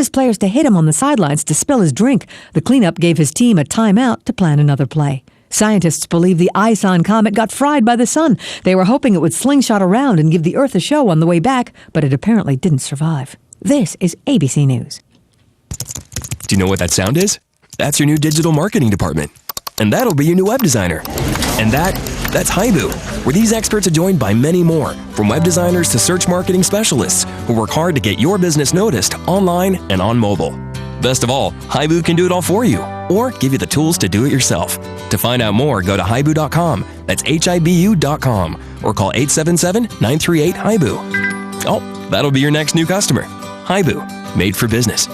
his players to hit him on the sidelines to spill his drink. The cleanup gave his team a timeout to plan another play. Scientists believe the Ison comet got fried by the sun. They were hoping it would slingshot around and give the Earth a show on the way back, but it apparently didn't survive. This is ABC News. Do you know what that sound is? That's your new digital marketing department. And that'll be your new web designer. And that's Haibu, where these experts are joined by many more, from web designers to search marketing specialists, who work hard to get your business noticed online and on mobile. Best of all, Haibu can do it all for you, or give you the tools to do it yourself. To find out more, go to haibu.com. That's HIBU.com, or call 877-938-HAIBU. Oh, that'll be your next new customer. Haibu, made for business.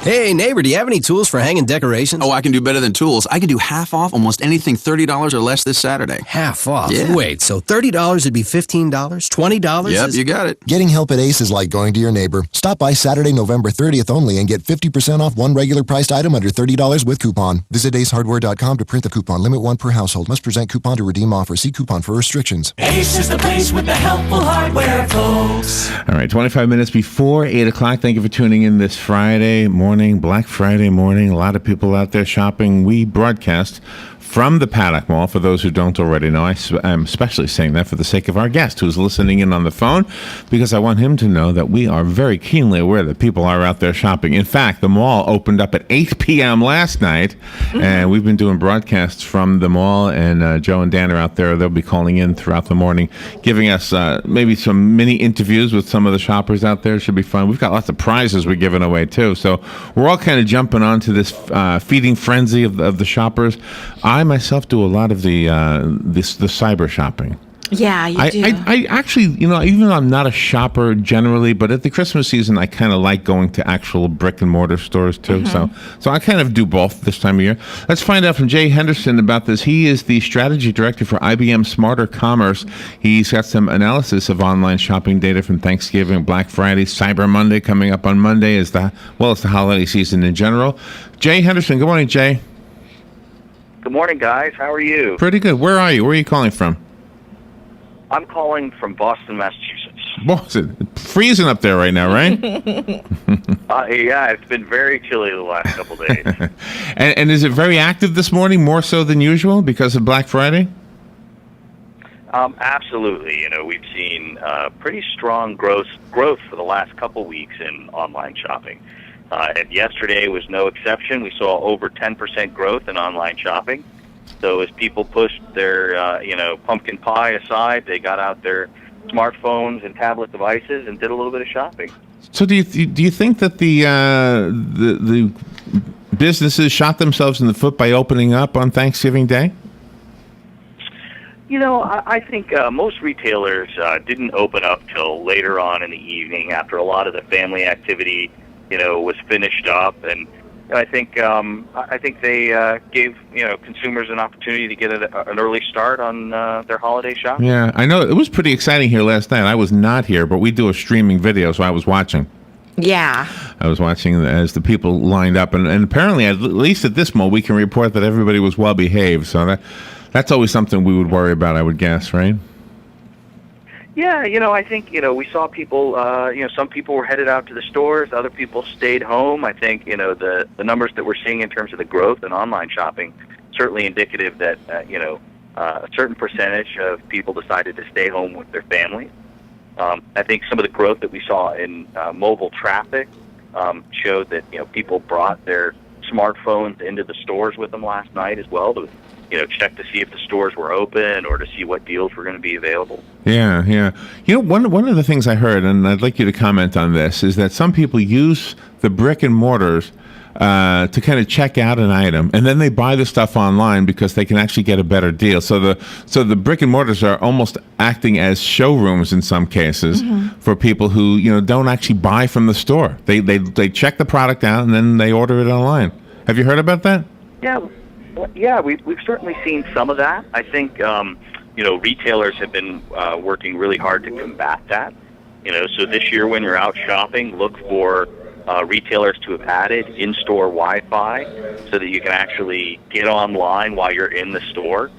Hey, neighbor, do you have any tools for hanging decorations? Oh, I can do better than tools. I can do half off almost anything $30 or less this Saturday. Half off? Yeah. Wait, so $30 would be $15? $20? Yep, you got it. Getting help at Ace is like going to your neighbor. Stop by Saturday, November 30th only and get 50% off one regular priced item under $30 with coupon. Visit acehardware.com to print the coupon. Limit 1 per household. Must present coupon to redeem offer. See coupon for restrictions. Ace is the place with the helpful hardware, folks. All right, 25 minutes before 8 o'clock. Thank you for tuning in this Friday morning, Black Friday morning. A lot of people out there shopping. We broadcast from the Paddock Mall. For those who don't already know, I'm especially saying that for the sake of our guest who's listening in on the phone, because I want him to know that we are very keenly aware that people are out there shopping. In fact, the mall opened up at 8 p.m. last night, and we've been doing broadcasts from the mall, and Joe and Dan are out there. They'll be calling in throughout the morning, giving us maybe some mini interviews with some of the shoppers out there. It should be fun. We've got lots of prizes we're giving away, too. So we're all kind of jumping onto this feeding frenzy of the shoppers. I myself do a lot of the cyber shopping. Yeah, you do. I actually, even though I'm not a shopper generally, but at the Christmas season, I kind of like going to actual brick and mortar stores too. So I kind of do both this time of year. Let's find out from Jay Henderson about this. He is the strategy director for IBM Smarter Commerce. He's got some analysis of online shopping data from Thanksgiving, Black Friday, Cyber Monday coming up on Monday. It's the holiday season in general. Jay Henderson, good morning, Jay. Good morning, guys. How are you? Pretty good. Where are you? Where are you calling from? I'm calling from Boston, Massachusetts. Boston. Freezing up there right now, right? Yeah, it's been very chilly the last couple days. And is it very active this morning, more so than usual because of Black Friday? Absolutely. We've seen pretty strong growth for the last couple weeks in online shopping. And yesterday was no exception. We saw over 10% growth in online shopping. So as people pushed their, pumpkin pie aside, they got out their smartphones and tablet devices and did a little bit of shopping. So do you think that the businesses shot themselves in the foot by opening up on Thanksgiving Day? I think most retailers didn't open up till later on in the evening after a lot of the family activity, was finished up, and I think they gave consumers an opportunity to get an early start on their holiday shopping. Yeah, I know it was pretty exciting here last night. I was not here, but we do a streaming video, so I was watching. Yeah, I was watching as the people lined up, and apparently, at least at this mall, we can report that everybody was well behaved. So that's always something we would worry about, I would guess, right? Yeah, I think, we saw people, some people were headed out to the stores, other people stayed home. I think, the numbers that we're seeing in terms of the growth in online shopping, certainly indicative that, a certain percentage of people decided to stay home with their families. I think some of the growth that we saw in mobile traffic showed that, people brought their smartphones into the stores with them last night as well to check to see if the stores were open or to see what deals were going to be available. Yeah. One of the things I heard, and I'd like you to comment on this, is that some people use the brick and mortars to kind of check out an item, and then they buy the stuff online because they can actually get a better deal. So the brick and mortars are almost acting as showrooms in some cases for people who don't actually buy from the store. They check the product out and then they order it online. Have you heard about that? Yeah, we've certainly seen some of that. I think retailers have been working really hard to combat that. So this year when you're out shopping, look for retailers to have added in-store Wi-Fi so that you can actually get online while you're in the store.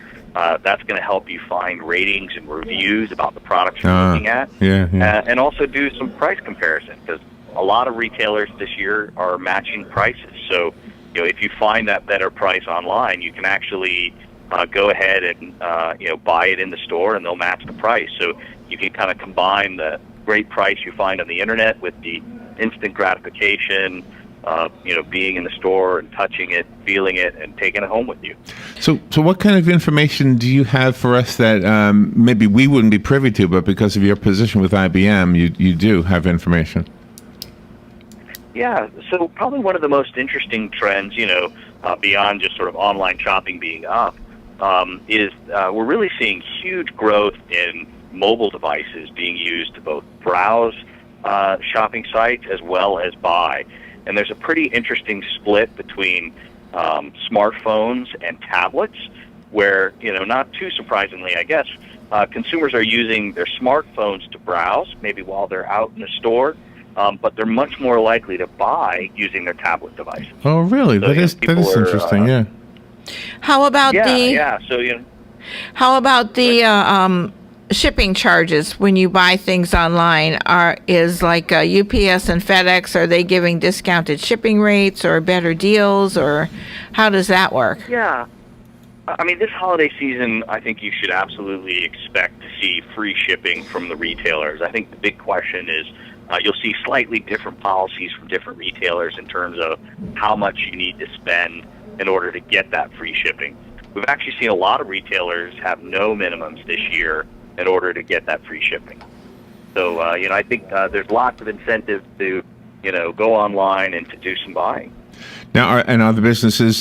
That's going to help you find ratings and reviews about the products you're looking at. And also do some price comparison, because a lot of retailers this year are matching prices. So, if you find that better price online, you can actually go ahead and buy it in the store, and they'll match the price. So you can kind of combine the great price you find on the internet with the instant gratification of being in the store and touching it, feeling it, and taking it home with you. So what kind of information do you have for us that maybe we wouldn't be privy to, but because of your position with IBM, you do have information? Yeah, so probably one of the most interesting trends, beyond just sort of online shopping being up, is we're really seeing huge growth in mobile devices being used to both browse shopping sites as well as buy. And there's a pretty interesting split between smartphones and tablets where, not too surprisingly, I guess, consumers are using their smartphones to browse, maybe while they're out in the store, but they're much more likely to buy using their tablet devices. Oh, really? So, that is interesting, yeah. How about How about the shipping charges when you buy things online? Is like UPS and FedEx, are they giving discounted shipping rates or better deals, or how does that work? Yeah. I mean, this holiday season, I think you should absolutely expect to see free shipping from the retailers. I think the big question is you'll see slightly different policies from different retailers in terms of how much you need to spend in order to get that free shipping. We've actually seen a lot of retailers have no minimums this year in order to get that free shipping. So, I think there's lots of incentive to, go online and to do some buying. Now, are the businesses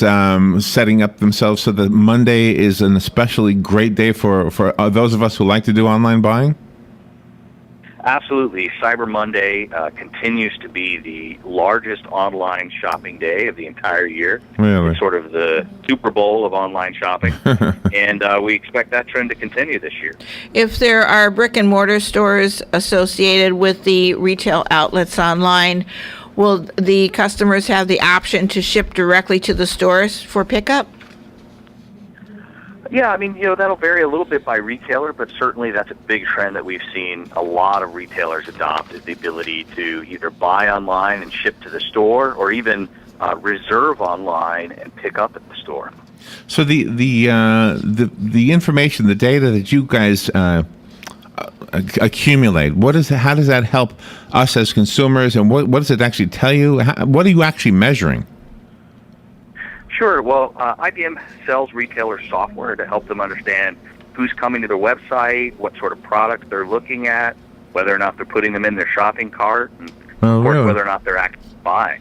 setting up themselves so that Monday is an especially great day for those of us who like to do online buying? Absolutely. Cyber Monday continues to be the largest online shopping day of the entire year. Really? It's sort of the Super Bowl of online shopping. And we expect that trend to continue this year. If there are brick and mortar stores associated with the retail outlets online, will the customers have the option to ship directly to the stores for pickup? Yeah, I mean, that'll vary a little bit by retailer, but certainly that's a big trend that we've seen a lot of retailers adopt, is the ability to either buy online and ship to the store, or even reserve online and pick up at the store. So the information, the data that you guys accumulate, how does that help us as consumers, and what does it actually tell you? What are you actually measuring? Sure. Well, IBM sells retailer software to help them understand who's coming to their website, what sort of products they're looking at, whether or not they're putting them in their shopping cart, and of course, whether or not they're actually buying.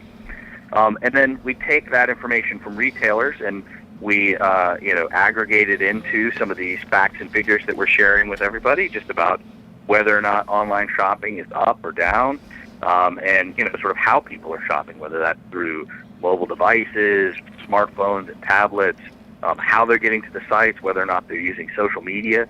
And then we take that information from retailers and we, aggregate it into some of these facts and figures that we're sharing with everybody, just about whether or not online shopping is up or down, and sort of how people are shopping, whether that's through mobile devices, smartphones and tablets, how they're getting to the sites, whether or not they're using social media.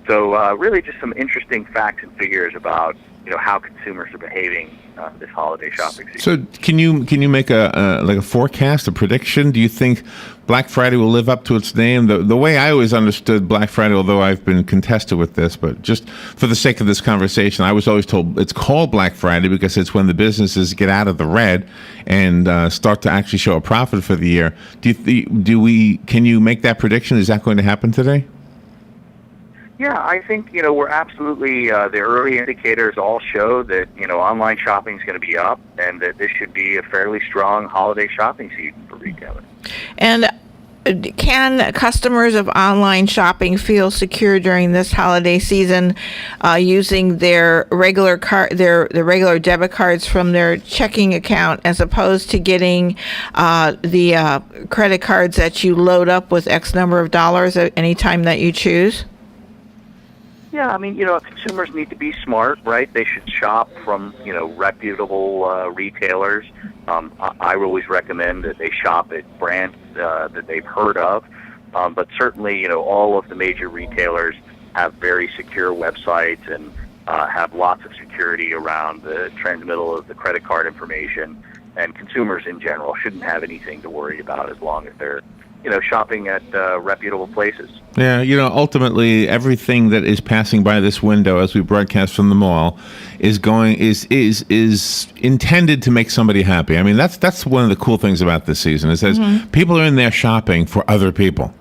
So really just some interesting facts and figures about how consumers are behaving this holiday shopping season. So can you make a forecast, a prediction? Do you think Black Friday will live up to its name? The way I always understood Black Friday, although I've been contested with this, but just for the sake of this conversation, I was always told it's called Black Friday because it's when the businesses get out of the red and start to actually show a profit for the year. Can you make that prediction? Is that going to happen today? Yeah, I think, we're absolutely, the early indicators all show that, online shopping is going to be up and that this should be a fairly strong holiday shopping season for retailers. And can customers of online shopping feel secure during this holiday season using their regular their regular debit cards from their checking account as opposed to getting the credit cards that you load up with X number of dollars at any time that you choose? Yeah, I mean, consumers need to be smart, right? They should shop from, reputable retailers. I always recommend that they shop at brands that they've heard of. But certainly, all of the major retailers have very secure websites and have lots of security around the transmittal of the credit card information. And consumers in general shouldn't have anything to worry about as long as they're shopping at reputable places. Yeah, ultimately everything that is passing by this window as we broadcast from the mall is intended to make somebody happy. I mean, that's one of the cool things about this season is that people are in there shopping for other people.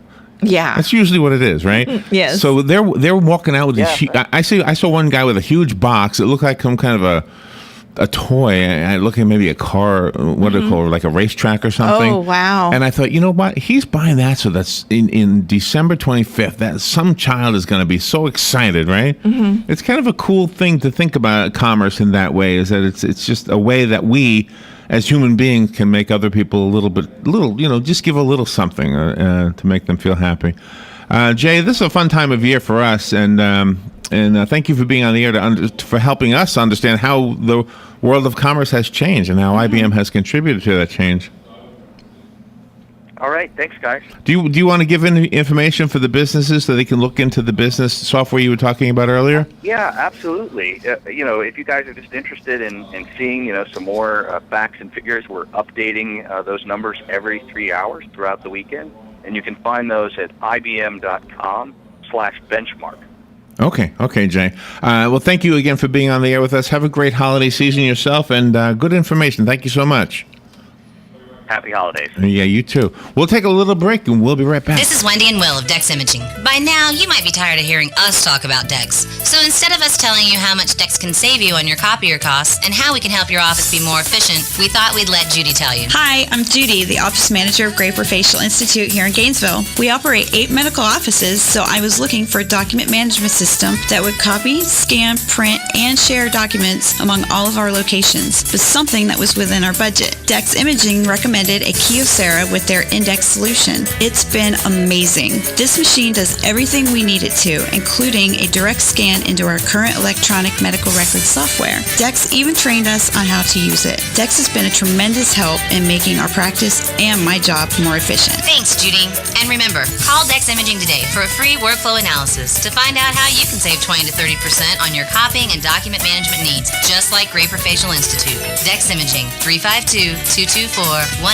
Yeah, that's usually what it is, right? Yes. So they're walking out with these. I saw one guy with a huge box. It looked like some kind of a toy. I looking maybe a car, what do they call it, like a racetrack or something. Oh, wow. And I thought, you know what? He's buying that so that's in December 25th, that some child is going to be so excited, right? Mm-hmm. It's kind of a cool thing to think about commerce in that way, is that it's just a way that we as human beings can make other people just give a little something to make them feel happy. Jay, this is a fun time of year for us, and thank you for being on the air for helping us understand how the world of commerce has changed and how IBM has contributed to that change. All right, thanks, guys. Do you want to give any information for the businesses so they can look into the business software you were talking about earlier? Yeah, absolutely. If you guys are just interested in seeing some more facts and figures, we're updating those numbers every 3 hours throughout the weekend, and you can find those at ibm.com/benchmark. Okay, Jay. Well, thank you again for being on the air with us. Have a great holiday season yourself, and good information. Thank you so much. Happy holidays. Yeah, you too. We'll take a little break, and we'll be right back. This is Wendy and Will of Dex Imaging. By now, you might be tired of hearing us talk about Dex. So instead of us telling you how much Dex can save you on your copier costs and how we can help your office be more efficient, we thought we'd let Judy tell you. Hi, I'm Judy, the office manager of Graper Facial Institute here in Gainesville. We operate 8 medical offices, so I was looking for a document management system that would copy, scan, print, and share documents among all of our locations, but something that was within our budget. Dex Imaging recommended a Kyocera with their index solution. It's been amazing. This machine does everything we need it to, including a direct scan into our current electronic medical record software. Dex even trained us on how to use it. Dex has been a tremendous help in making our practice and my job more efficient. Thanks, Judy. And remember, call Dex Imaging today for a free workflow analysis to find out how you can save 20 to 30% on your copying and document management needs, just like Graper Facial Institute. Dex Imaging, 352-224-1816.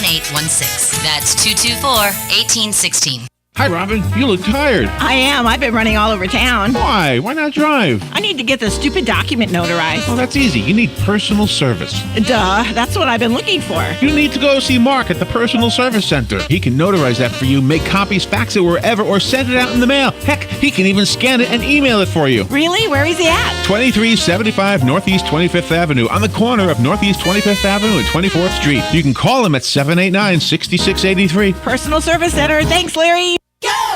That's 224-1816. Hi, Robin. You look tired. I am. I've been running all over town. Why? Why not drive? I need to get the stupid document notarized. Well, that's easy. You need personal service. Duh. That's what I've been looking for. You need to go see Mark at the Personal Service Center. He can notarize that for you, make copies, fax it wherever, or send it out in the mail. Heck, he can even scan it and email it for you. Really? Where is he at? 2375 Northeast 25th Avenue, on the corner of Northeast 25th Avenue and 24th Street. You can call him at 789-6683. Personal Service Center. Thanks, Larry.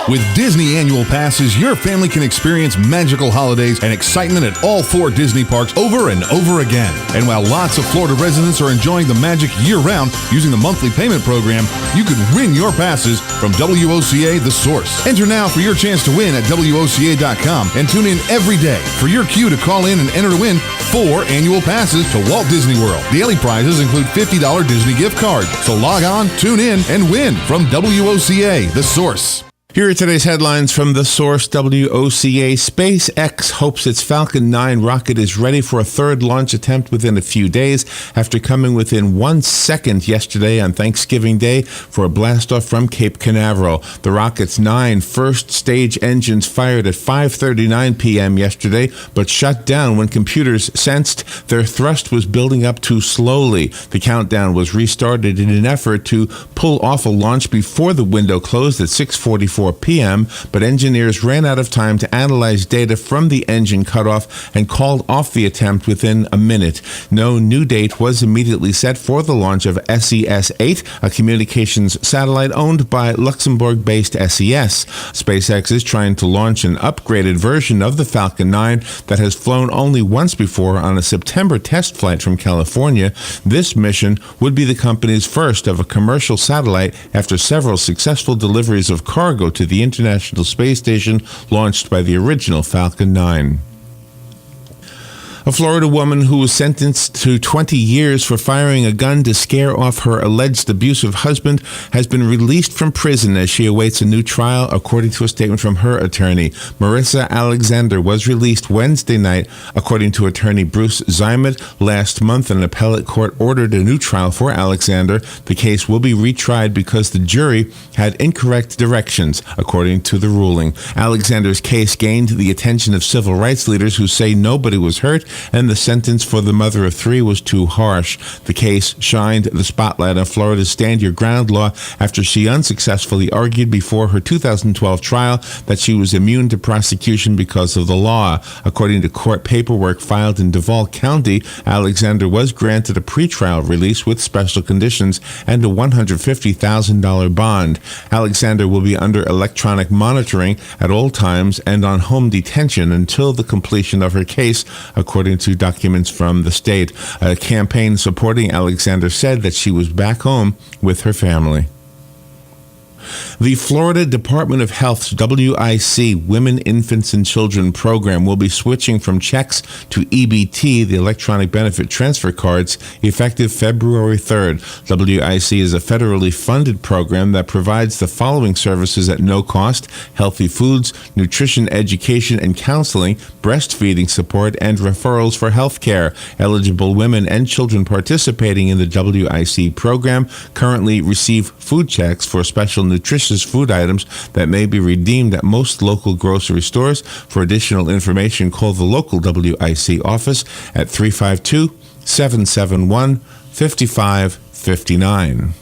With Disney annual passes, your family can experience magical holidays and excitement at all 4 Disney parks over and over again. And while lots of Florida residents are enjoying the magic year-round using the monthly payment program, you could win your passes from WOCA The Source. Enter now for your chance to win at WOCA.com and tune in every day for your cue to call in and enter to win 4 annual passes to Walt Disney World. Daily prizes include $50 Disney gift cards. So log on, tune in, and win from WOCA The Source. Here are today's headlines from The Source. WOCA. SpaceX hopes its Falcon 9 rocket is ready for a third launch attempt within a few days after coming within 1 second yesterday on Thanksgiving Day for a blastoff from Cape Canaveral. The rocket's 9 first-stage engines fired at 5:39 p.m. yesterday, but shut down when computers sensed their thrust was building up too slowly. The countdown was restarted in an effort to pull off a launch before the window closed at 6:44 p.m., but engineers ran out of time to analyze data from the engine cutoff and called off the attempt within a minute. No new date was immediately set for the launch of SES-8, a communications satellite owned by Luxembourg-based SES. SpaceX is trying to launch an upgraded version of the Falcon 9 that has flown only once before on a September test flight from California. This mission would be the company's first of a commercial satellite after several successful deliveries of cargo to the International Space Station launched by the original Falcon 9. A Florida woman who was sentenced to 20 years for firing a gun to scare off her alleged abusive husband has been released from prison as she awaits a new trial, according to a statement from her attorney. Marissa Alexander was released Wednesday night, according to attorney Bruce Zymet. Last month, an appellate court ordered a new trial for Alexander. The case will be retried because the jury had incorrect directions, according to the ruling. Alexander's case gained the attention of civil rights leaders who say nobody was hurt and the sentence for the mother of three was too harsh. The case shined the spotlight on Florida's Stand Your Ground law after she unsuccessfully argued before her 2012 trial that she was immune to prosecution because of the law. According to court paperwork filed in Duval County, Alexander was granted a pretrial release with special conditions and a $150,000 bond. Alexander will be under electronic monitoring at all times and on home detention until the completion of her case, according to documents from the state. A campaign supporting Alexander said that she was back home with her family. The Florida Department of Health's WIC Women, Infants, and Children program will be switching from checks to EBT, the electronic benefit transfer cards, effective February 3rd. WIC is a federally funded program that provides the following services at no cost: healthy foods, nutrition, education, and counseling, breastfeeding support, and referrals for health care. Eligible women and children participating in the WIC program currently receive food checks for special nutritious food items that may be redeemed at most local grocery stores. For additional information, call the local WIC office at 352-771-5559.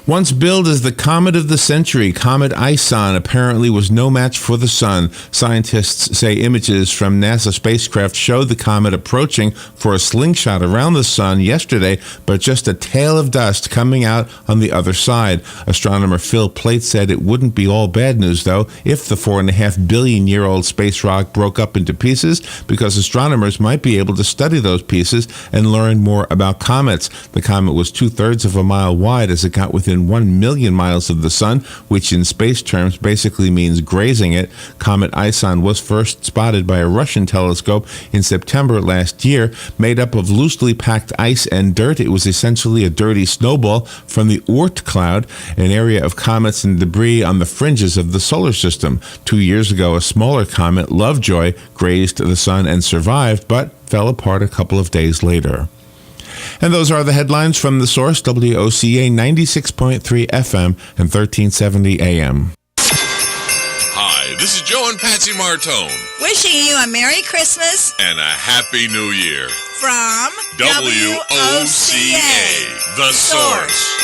Once billed as the comet of the century, Comet Ison apparently was no match for the sun. Scientists say images from NASA spacecraft showed the comet approaching for a slingshot around the sun yesterday, but just a tail of dust coming out on the other side. Astronomer Phil Plait said it wouldn't be all bad news, though, if the 4.5 billion-year-old space rock broke up into pieces, because astronomers might be able to study those pieces and learn more about comets. The comet was 2/3 of a mile wide as it got within 1 million miles of the sun, which in space terms basically means grazing it. Comet Ison was first spotted by a Russian telescope in September last year. Made up of loosely packed ice and dirt, it was essentially a dirty snowball from the Oort cloud, an area of comets and debris on the fringes of the solar system. 2 years ago, a smaller comet, Lovejoy, grazed the sun and survived, but fell apart a couple of days later. And those are the headlines from The Source, WOCA 96.3 FM and 1370 AM. Hi, this is Joe and Patsy Martone. Wishing you a Merry Christmas and a Happy New Year. From WOCA, The Source.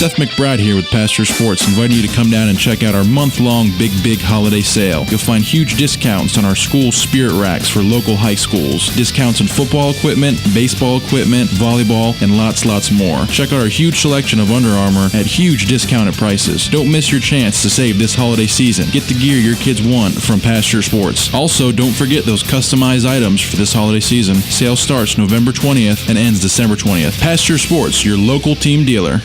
Seth McBride here with Pastor Sports, inviting you to come down and check out our month-long Big Holiday Sale. You'll find huge discounts on our school spirit racks for local high schools, discounts on football equipment, baseball equipment, volleyball, and lots more. Check out our huge selection of Under Armour at huge discounted prices. Don't miss your chance to save this holiday season. Get the gear your kids want from Pastor Sports. Also, don't forget those customized items for this holiday season. Sale starts November 20th and ends December 20th. Pastor Sports, your local team dealer.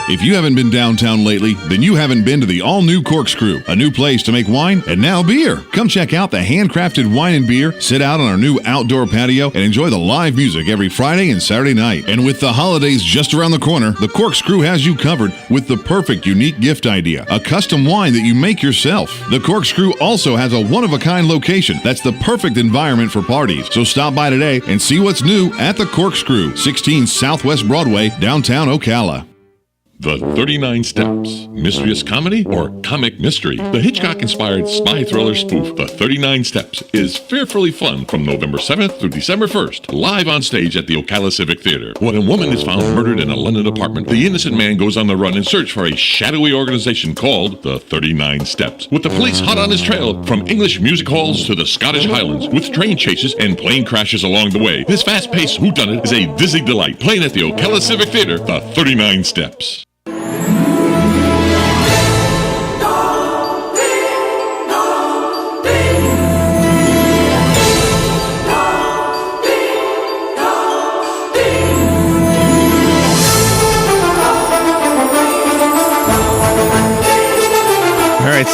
If you haven't been downtown lately, then you haven't been to the all-new Corkscrew, a new place to make wine and now beer. Come check out the handcrafted wine and beer, sit out on our new outdoor patio, and enjoy the live music every Friday and Saturday night. And with the holidays just around the corner, the Corkscrew has you covered with the perfect unique gift idea, a custom wine that you make yourself. The Corkscrew also has a one-of-a-kind location that's the perfect environment for parties. So stop by today and see what's new at the Corkscrew, 16 Southwest Broadway, downtown Ocala. The 39 Steps. Mysterious comedy or comic mystery? The Hitchcock-inspired spy thriller spoof, The 39 Steps, is fearfully fun from November 7th through December 1st, live on stage at the Ocala Civic Theater. When a woman is found murdered in a London apartment, the innocent man goes on the run in search for a shadowy organization called The 39 Steps, with the police hot on his trail from English music halls to the Scottish Highlands, with train chases and plane crashes along the way. This fast-paced whodunit is a dizzy delight, playing at the Ocala Civic Theater, The 39 Steps.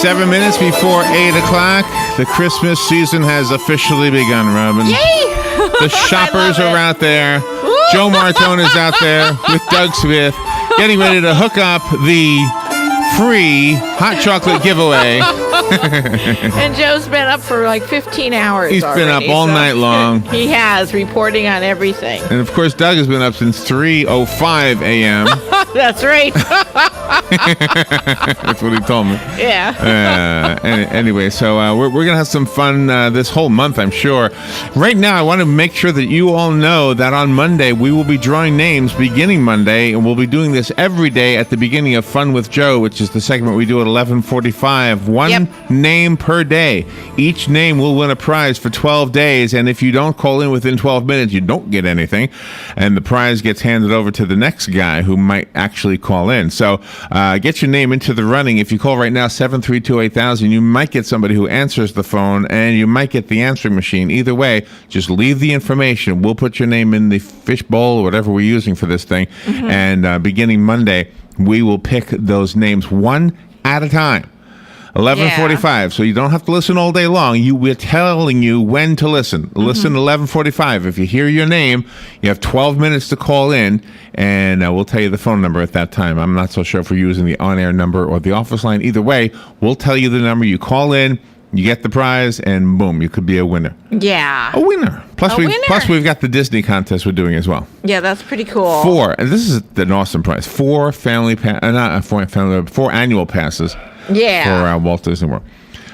7 minutes before 8 o'clock. The Christmas season has officially begun, Robin. Yay! The shoppers are out there. Joe Martone is out there with Doug Smith, getting ready to hook up the free hot chocolate giveaway. And Joe's been up for like 15 hours. He's been up all night long. He has, reporting on everything. And of course, Doug has been up since 3:05 a.m. That's right. That's what he told me. Yeah. Anyway, so we're going to have some fun this whole month, I'm sure. Right now, I want to make sure that you all know that on Monday, we will be drawing names beginning Monday, and we'll be doing this every day at the beginning of Fun with Joe, which is the segment we do at 11:45. One name per day. Each name will win a prize for 12 days, and if you don't call in within 12 minutes, you don't get anything, and the prize gets handed over to the next guy who might actually call in. So get your name into the running. If you call right now, 732-8000, you might get somebody who answers the phone, and you might get the answering machine. Either way, just leave the information. We'll put your name in the fishbowl or whatever we're using for this thing, and beginning Monday, we will pick those names one at a time. 11:45, so you don't have to listen all day long. We're telling you when to listen. Listen at 11:45. If you hear your name, you have 12 minutes to call in, and we'll tell you the phone number at that time. I'm not so sure if we're using the on-air number or the office line. Either way, we'll tell you the number. You call in, you get the prize, and boom, you could be a winner. Yeah. A winner. Plus, we've got the Disney contest we're doing as well. Yeah, that's pretty cool. 4, and this is an awesome prize. 4 4 annual passes. Yeah. For Walt Disney World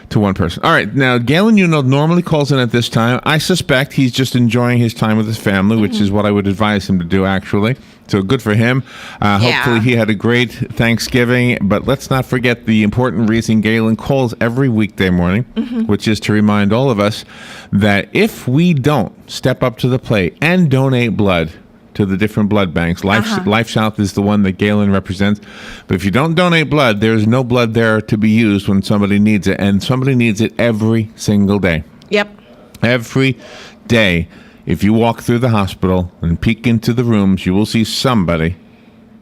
to one person. All right. Now, Galen, normally calls in at this time. I suspect he's just enjoying his time with his family, which is what I would advise him to do, actually. So good for him. Hopefully he had a great Thanksgiving. But let's not forget the important reason Galen calls every weekday morning, which is to remind all of us that if we don't step up to the plate and donate blood to the different blood banks. Life South is the one that Galen represents. But if you don't donate blood, there's no blood there to be used when somebody needs it. And somebody needs it every single day. Yep. Every day. If you walk through the hospital and peek into the rooms, you will see somebody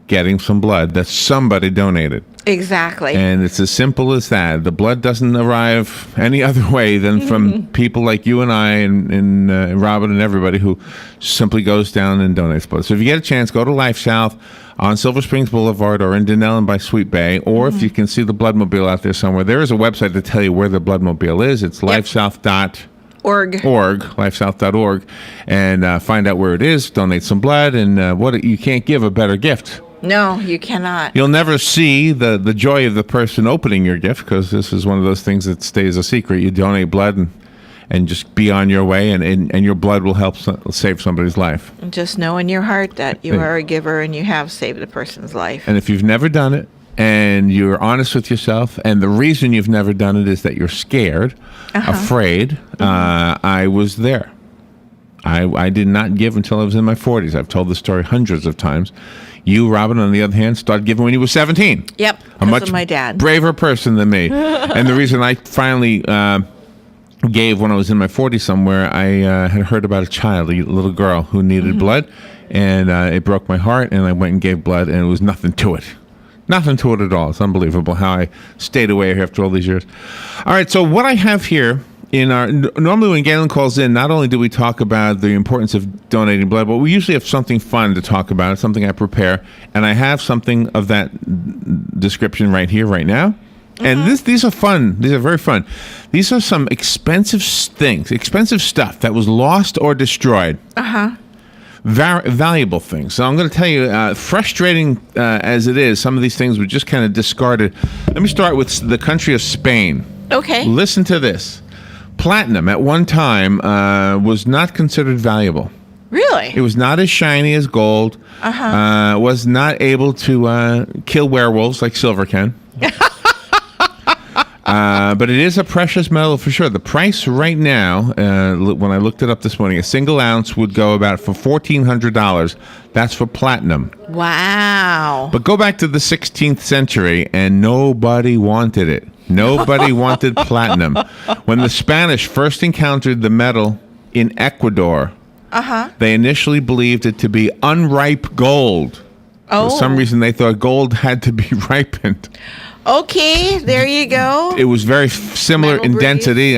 getting some blood that somebody donated. Exactly. And it's as simple as that. The blood doesn't arrive any other way than from people like you and I and Robin and everybody who simply goes down and donates blood. So if you get a chance, go to Life South on Silver Springs Boulevard or in Denellen by Sweet Bay, or if you can see the Bloodmobile out there somewhere, there is a website to tell you where the Bloodmobile is. It's lifesouth.org, lifesouth.org, and find out where it is, donate some blood, and you can't give a better gift. No, you cannot. You'll never see the joy of the person opening your gift, because this is one of those things that stays a secret. You donate blood and just be on your way, and your blood will help save somebody's life. Just know in your heart that you are a giver and you have saved a person's life. And if you've never done it, and you're honest with yourself, and the reason you've never done it is that you're scared, afraid, I was there. I did not give until I was in my 40s. I've told the story hundreds of times. You, Robin, on the other hand, started giving when you were 17. Yep, a much of my dad. Braver person than me. And the reason I finally gave when I was in my 40s somewhere, I had heard about a little girl who needed blood, and it broke my heart, and I went and gave blood, and it was nothing to it. Nothing to it at all. It's unbelievable how I stayed away after all these years. All right, so what I have here normally when Galen calls in, not only do we talk about the importance of donating blood, but we usually have something fun to talk about. It's something I prepare, and I have something of that description right here, right now. And these are fun. These are very fun. These are some expensive stuff that was lost or destroyed. Valuable things. So I'm going to tell you, frustrating as it is, some of these things were just kind of discarded. Let me start with the country of Spain. Okay. Listen to this. Platinum at one time was not considered valuable. Really? It was not as shiny as gold. Was not able to kill werewolves like silver can. But it is a precious metal for sure. The price right now, when I looked it up this morning, a single ounce would go about for $1,400. That's for platinum. Wow. But go back to the 16th century, and nobody wanted it. Nobody wanted platinum. When the Spanish first encountered the metal in Ecuador, they initially believed it to be unripe gold. For some reason, they thought gold had to be ripened. Okay, there you go. It was very similar in density.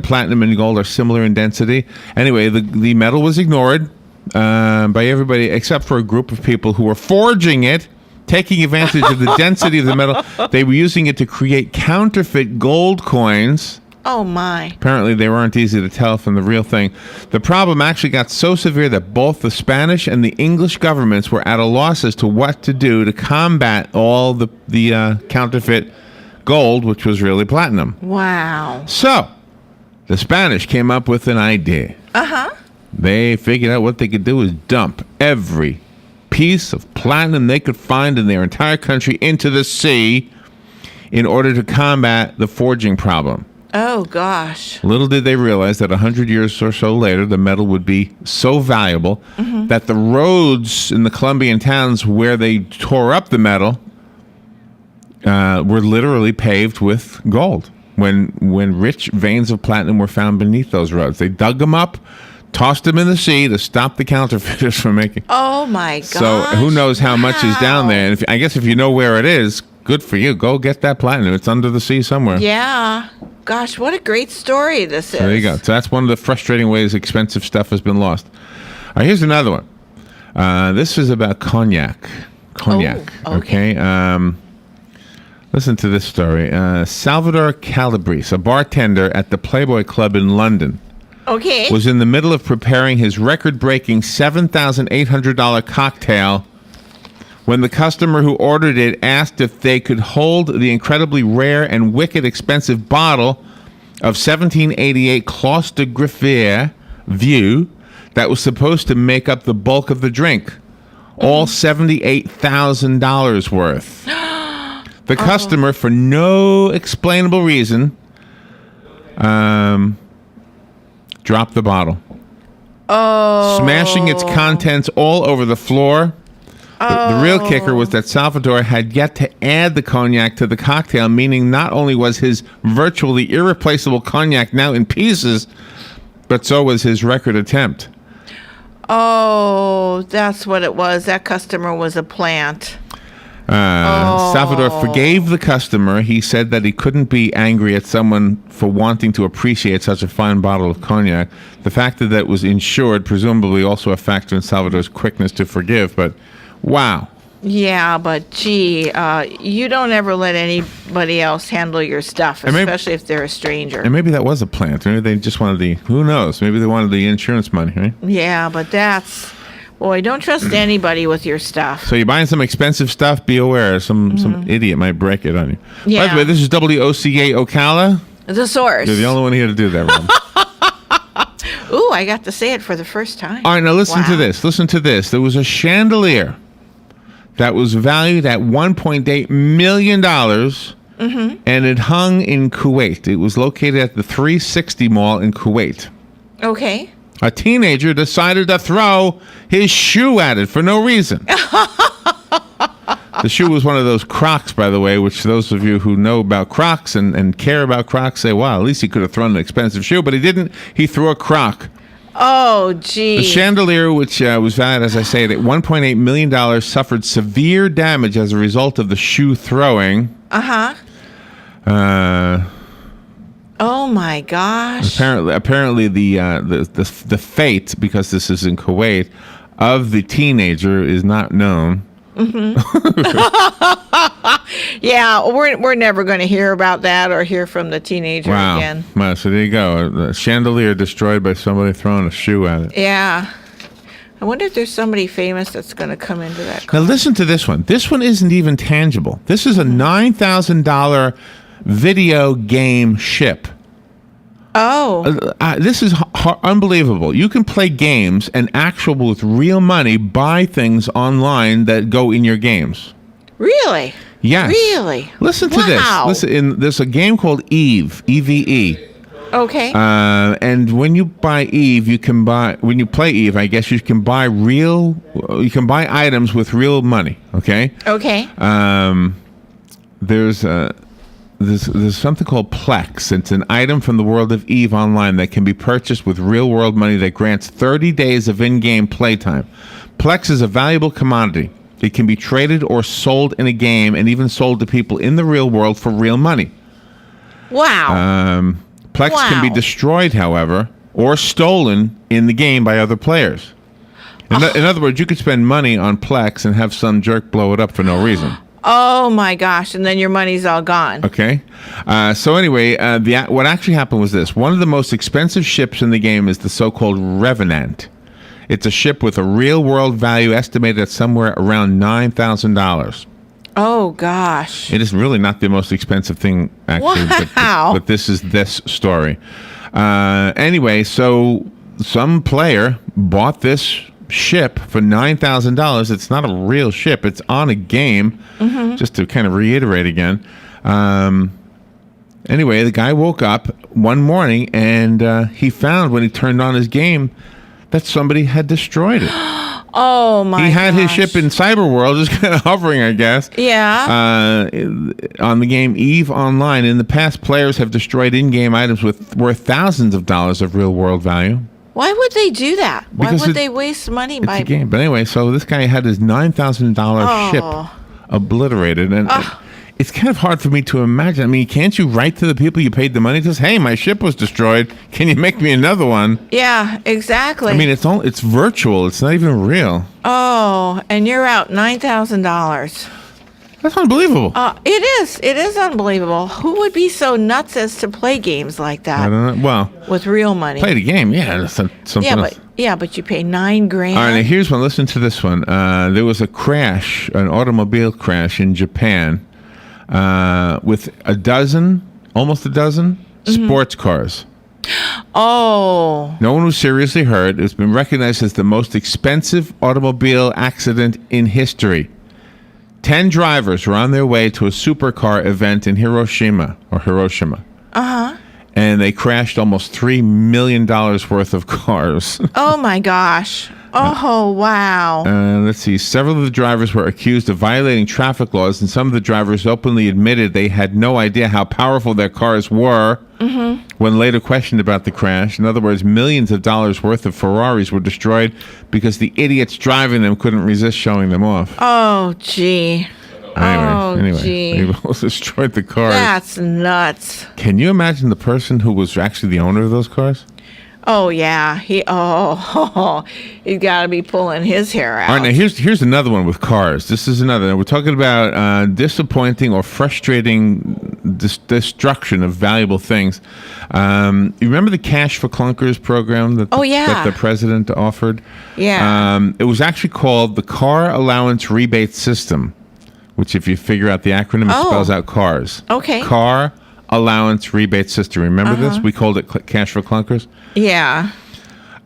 Platinum and gold are similar in density. Anyway, the metal was ignored by everybody except for a group of people who were forging it, taking advantage of the density of the metal. They were using it to create counterfeit gold coins. Oh, my. Apparently, they weren't easy to tell from the real thing. The problem actually got so severe that both the Spanish and the English governments were at a loss as to what to do to combat all the counterfeit gold, which was really platinum. Wow. So, the Spanish came up with an idea. Uh-huh. They figured out what they could do is dump every piece of platinum they could find in their entire country into the sea in order to combat the forging problem. Oh, gosh. Little did they realize that 100 years or so later, the metal would be so valuable that the roads in the Colombian towns where they tore up the metal were literally paved with gold. When rich veins of platinum were found beneath those roads, they dug them up, tossed them in the sea to stop the counterfeiters from making. Oh, my gosh. So who knows how much is down there? And I guess if you know where it is, good for you. Go get that platinum. It's under the sea somewhere. Yeah. Gosh, what a great story this is. There you go. So that's one of the frustrating ways expensive stuff has been lost. All right, here's another one. This is about cognac. Cognac. Oh, okay. Listen to this story. Salvador Calabrese, a bartender at the Playboy Club in London, okay, was in the middle of preparing his record-breaking $7,800 cocktail when the customer who ordered it asked if they could hold the incredibly rare and wicked expensive bottle of 1788 Clos de Griffier Vieux that was supposed to make up the bulk of the drink, all $78,000 worth. The customer, for no explainable reason, dropped the bottle, smashing its contents all over the floor. The real kicker was that Salvador had yet to add the cognac to the cocktail, meaning not only was his virtually irreplaceable cognac now in pieces, but so was his record attempt. Oh, that's what it was. That customer was a plant. Salvador forgave the customer. He said that he couldn't be angry at someone for wanting to appreciate such a fine bottle of cognac. The fact that it was insured, presumably also a factor in Salvador's quickness to forgive, but wow. Yeah, but gee, you don't ever let anybody else handle your stuff, especially if they're a stranger. And maybe that was a plant. Maybe they just wanted who knows? Maybe they wanted the insurance money, right? Yeah, but boy, don't trust anybody with your stuff. So you're buying some expensive stuff, be aware. Some idiot might break it on you. Yeah. By the way, this is WOCA Ocala. The source. You're the only one here to do that, Rob. Ooh, I got to say it for the first time. All right, now listen to this. Listen to this. There was a chandelier that was valued at $1.8 million, and it hung in Kuwait. It was located at the 360 Mall in Kuwait. Okay. A teenager decided to throw his shoe at it for no reason. The shoe was one of those Crocs, by the way, which those of you who know about Crocs and care about Crocs say, wow, at least he could have thrown an expensive shoe, but he didn't. He threw a Croc. Oh, gee. The chandelier, which was valued, as I say, at $1.8 million, suffered severe damage as a result of the shoe throwing. Oh my gosh! Apparently, the fate, because this is in Kuwait, of the teenager is not known. Yeah, we're never going to hear about that or hear from the teenager again. Wow, so there you go. The chandelier destroyed by somebody throwing a shoe at it. Yeah. I wonder if there's somebody famous that's going to come into that. Now listen to this one. This one isn't even tangible. This is a $9,000 video game ship. Oh. This is unbelievable. You can play games and with real money buy things online that go in your games. Really? Yes. Really? Listen to this. There's a game called Eve, EVE. Okay. And when you buy Eve, when you play Eve, I guess you can buy items with real money, okay? Okay. There's something called Plex. It's an item from the world of Eve online that can be purchased with real-world money that grants 30 days of in-game playtime. Plex is a valuable commodity. It can be traded or sold in a game and even sold to people in the real world for real money. Wow. Plex can be destroyed, however, or stolen in the game by other players. In other words, you could spend money on Plex and have some jerk blow it up for no reason. Oh my gosh! And then your money's all gone. Okay. So anyway, what actually happened was this. One of the most expensive ships in the game is the so-called Revenant. It's a ship with a real-world value estimated at somewhere around $9,000. Oh gosh! It is really not the most expensive thing, actually. Wow. But this is this story. Anyway, so some player bought this ship for $9,000. It's not a real ship. It's on a game. Just to kind of reiterate again. Anyway, the guy woke up one morning and he found when he turned on his game that somebody had destroyed it. Oh my! He had his ship in Cyberworld, just kind of hovering, I guess. Yeah. On the game EVE Online, in the past, players have destroyed in-game items worth thousands of dollars of real-world value. Why would they do that? Why Because would they waste money It's by? a game. But anyway, so this guy had his $9,000 ship obliterated, and it's kind of hard for me to imagine. I mean, can't you write to the people you paid the money to? Hey, my ship was destroyed. Can you make me another one? Yeah, exactly. I mean, it's virtual. It's not even real. Oh, and you're out $9,000. That's unbelievable. It is. It is unbelievable. Who would be so nuts as to play games like that? I don't know. Well, with real money. Play the game. Yeah, that's something else. But you pay $9,000. All right, now here's one. Listen to this one. There was a crash, an automobile crash in Japan, with almost a dozen sports cars. Oh. No one was seriously hurt. It's been recognized as the most expensive automobile accident in history. 10 drivers were on their way to a supercar event in Hiroshima. And they crashed almost $3 million worth of cars. Oh my gosh. Oh, wow. Let's see. Several of the drivers were accused of violating traffic laws, and some of the drivers openly admitted they had no idea how powerful their cars were when later questioned about the crash. In other words, millions of dollars worth of Ferraris were destroyed because the idiots driving them couldn't resist showing them off. Oh, gee. Anyway, gee. they both destroyed the cars. That's nuts. Can you imagine the person who was actually the owner of those cars? Oh, yeah. He's got to be pulling his hair out. All right, now here's another one with cars. This is another. We're talking about disappointing or frustrating destruction of valuable things. You remember the Cash for Clunkers program that the president offered? Yeah. It was actually called the Car Allowance Rebate System, which if you figure out the acronym, it spells out CARS. Okay. Car Allowance Rebate System. Remember this? We called it Cash for Clunkers. Yeah.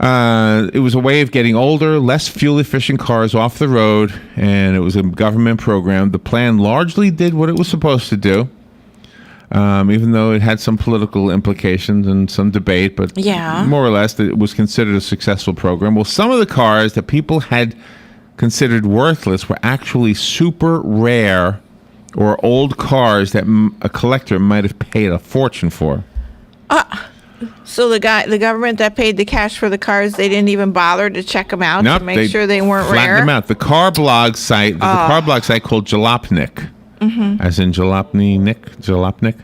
It was a way of getting older, less fuel-efficient cars off the road, and it was a government program. The plan largely did what it was supposed to do, even though it had some political implications and some debate, but more or less it was considered a successful program. Well, some of the cars that people had considered worthless were actually super rare or old cars that a collector might have paid a fortune for. So the government that paid the cash for the cars, they didn't even bother to check them out to make sure they weren't flattened rare? them out. The car blog site, the car blog site called Jalopnik, as in Jalopnik,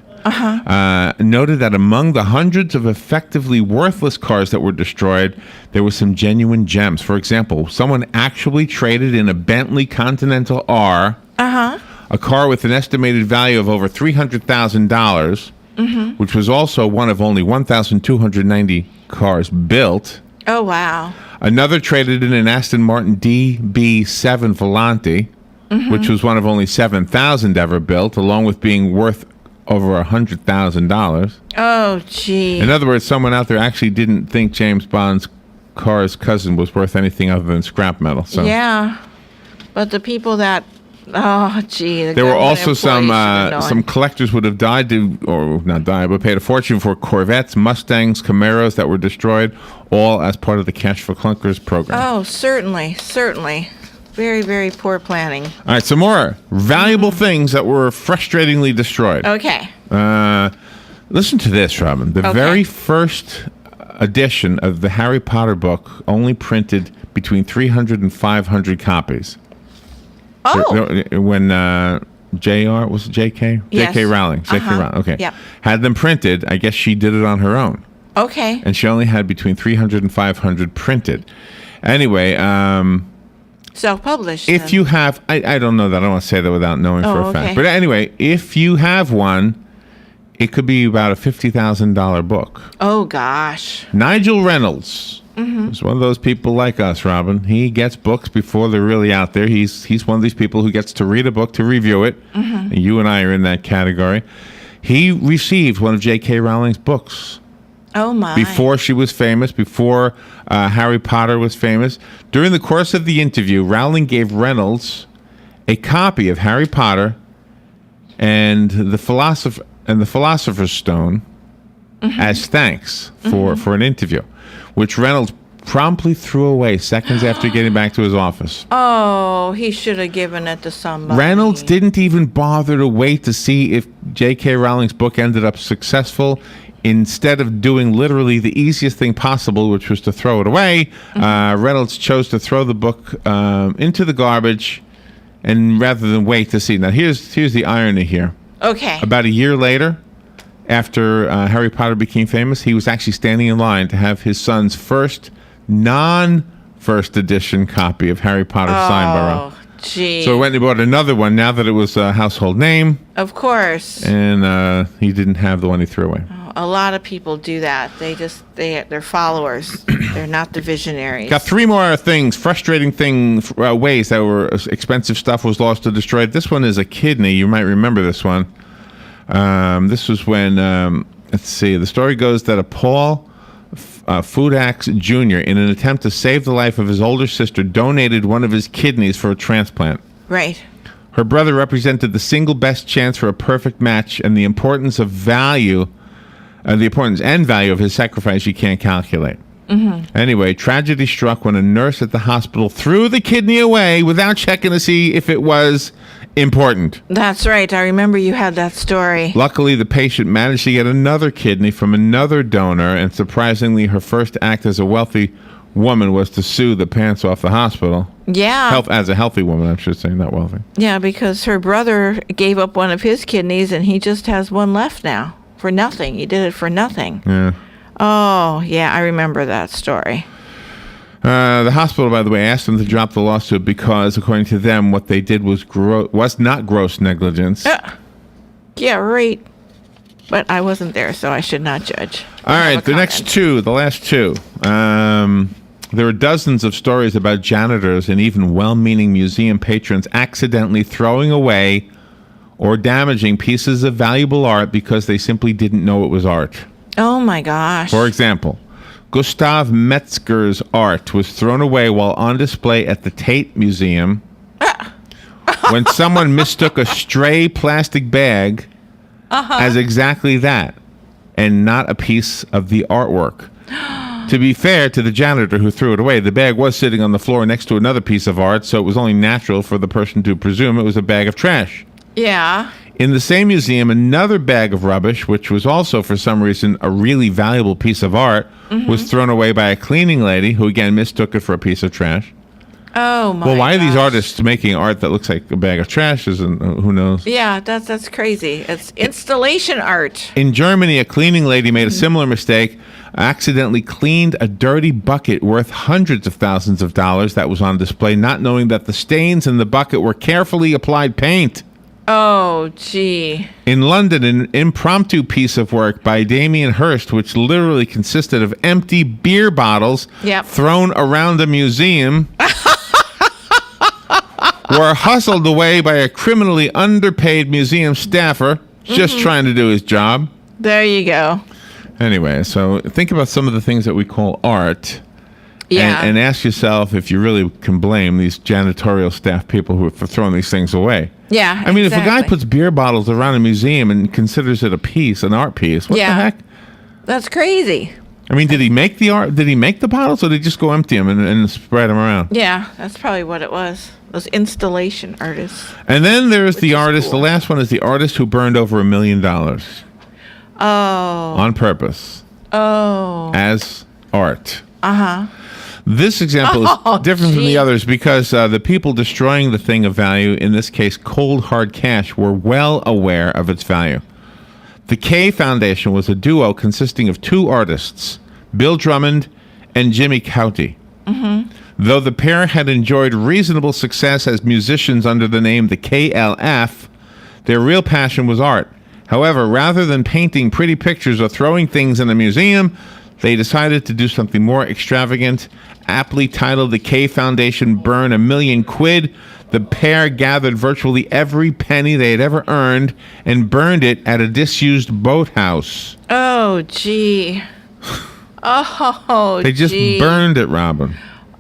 noted that among the hundreds of effectively worthless cars that were destroyed, there were some genuine gems. For example, someone actually traded in a Bentley Continental R, a car with an estimated value of over $300,000, which was also one of only 1,290 cars built. Oh, wow. Another traded in an Aston Martin DB7 Volante, which was one of only 7,000 ever built, along with being worth over $100,000. Oh, gee. In other words, someone out there actually didn't think James Bond's car's cousin was worth anything other than scrap metal. So. Yeah. But the people that... Oh, gee. There were also some collectors would have died or not died, but paid a fortune for Corvettes, Mustangs, Camaros that were destroyed, all as part of the Cash for Clunkers program. Oh, certainly. Very, very poor planning. All right, some more valuable things that were frustratingly destroyed. Okay. Listen to this, Robin. The very first edition of the Harry Potter book only printed between 300 and 500 copies. Oh. When J.R. was it J.K.? Yes. J.K. Rowling. J.K. Rowling. Okay. Yep. Had them printed. I guess she did it on her own. Okay. And she only had between 300 and 500 printed. Anyway, self-published. if you have, I don't know that. I don't want to say that without knowing for a fact. okay. But anyway, if you have one, it could be about a $50,000 book. Oh, gosh. Nigel Reynolds is one of those people like us, Robin. He gets books before they're really out there. He's one of these people who gets to read a book to review it. And you and I are in that category. He received one of J.K. Rowling's books. Oh, my. Before she was famous, before Harry Potter was famous. During the course of the interview, Rowling gave Reynolds a copy of Harry Potter and the Philosopher's Stone as thanks for an interview, which Reynolds promptly threw away seconds after getting back to his office. Oh, he should have given it to somebody. Reynolds didn't even bother to wait to see if J.K. Rowling's book ended up successful. Instead of doing literally the easiest thing possible, which was to throw it away, Reynolds chose to throw the book into the garbage, and rather than wait to see. Now, here's the irony here. Okay. About a year later, after Harry Potter became famous, he was actually standing in line to have his son's first non-first edition copy of Harry Potter signed by Rowling. Gee. So he went and bought another one now that it was a household name. Of course. And he didn't have the one he threw away. A lot of people do that. They're followers. They're not the visionaries. Got three more things, frustrating ways that were expensive stuff was lost or destroyed. This one is a kidney. You might remember this one. This was when, let's see, the story goes that a Paul Fudax Jr., in an attempt to save the life of his older sister, donated one of his kidneys for a transplant. Right. Her brother represented the single best chance for a perfect match, and the importance and value of his sacrifice you can't calculate. Anyway, tragedy struck when a nurse at the hospital threw the kidney away without checking to see if it was important. That's right. I remember you had that story. Luckily, the patient managed to get another kidney from another donor, and surprisingly, her first act as a wealthy woman was to sue the pants off the hospital. Yeah. As a healthy woman, I should say, not wealthy. Yeah, because her brother gave up one of his kidneys, and he just has one left now for nothing. He did it for nothing. Yeah. Oh, yeah, I remember that story. The hospital, by the way, asked them to drop the lawsuit because, according to them, what they did was not gross negligence. Yeah, right. But I wasn't there, so I should not judge. All right, the last two. There are dozens of stories about janitors and even well-meaning museum patrons accidentally throwing away or damaging pieces of valuable art because they simply didn't know it was art. Oh, my gosh. For example, Gustav Metzger's art was thrown away while on display at the Tate Museum when someone mistook a stray plastic bag as exactly that and not a piece of the artwork. To be fair to the janitor who threw it away, the bag was sitting on the floor next to another piece of art, so it was only natural for the person to presume it was a bag of trash. Yeah. In the same museum, another bag of rubbish, which was also for some reason a really valuable piece of art, was thrown away by a cleaning lady who again mistook it for a piece of trash. Oh my! Well, why are these artists making art that looks like a bag of trash? Who knows? Yeah, that's crazy. It's installation art. In Germany, a cleaning lady made a similar mistake, accidentally cleaned a dirty bucket worth hundreds of thousands of dollars that was on display, not knowing that the stains in the bucket were carefully applied paint. Oh, gee. In London, an impromptu piece of work by Damien Hirst, which literally consisted of empty beer bottles thrown around a museum, were hustled away by a criminally underpaid museum staffer just trying to do his job. There you go. Anyway, so think about some of the things that we call art. Yeah. And ask yourself if you really can blame these janitorial staff people who are for throwing these things away. Yeah, I mean, if a guy puts beer bottles around a museum and considers it an art piece, what the heck? That's crazy. I mean, did he make the art? Did he make the bottles, or did he just go empty them and spread them around? Yeah, that's probably what it was. Those installation artists. And then there's the artist. Cool. The last one is the artist who burned over $1 million. Oh. On purpose. Oh. As art. Uh-huh. This example is different from the others because the people destroying the thing of value, in this case cold hard cash, were well aware of its value. The K Foundation was a duo consisting of two artists, Bill Drummond and Jimmy Cauty. Mm-hmm. Though the pair had enjoyed reasonable success as musicians under the name the KLF, their real passion was art. However, rather than painting pretty pictures or throwing things in a museum, they decided to do something more extravagant. Aptly titled The K Foundation Burn $1 Million, the pair gathered virtually every penny they had ever earned and burned it at a disused boathouse. Oh, gee. Oh, They just burned it, Robin.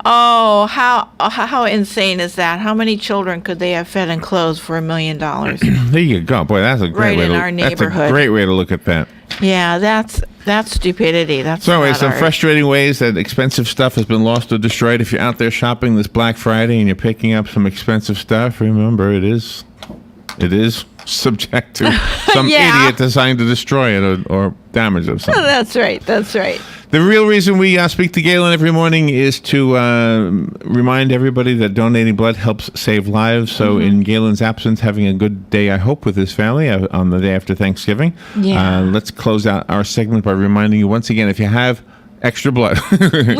Oh, how insane is that? How many children could they have fed and clothed for $1 million? There you go. Boy, that's a great way to our neighborhood. That's a great way to look at that. Yeah, that's stupidity. That's so anyway, some art. frustrating ways that expensive stuff has been lost or destroyed. If you're out there shopping this Black Friday and you're picking up some expensive stuff, remember it is subject to some idiot deciding to destroy it or damage it or something. That's right. The real reason we speak to Galen every morning is to remind everybody that donating blood helps save lives. So in Galen's absence, having a good day, I hope, with his family on the day after Thanksgiving. Yeah. Let's close out our segment by reminding you once again, if you have extra blood, and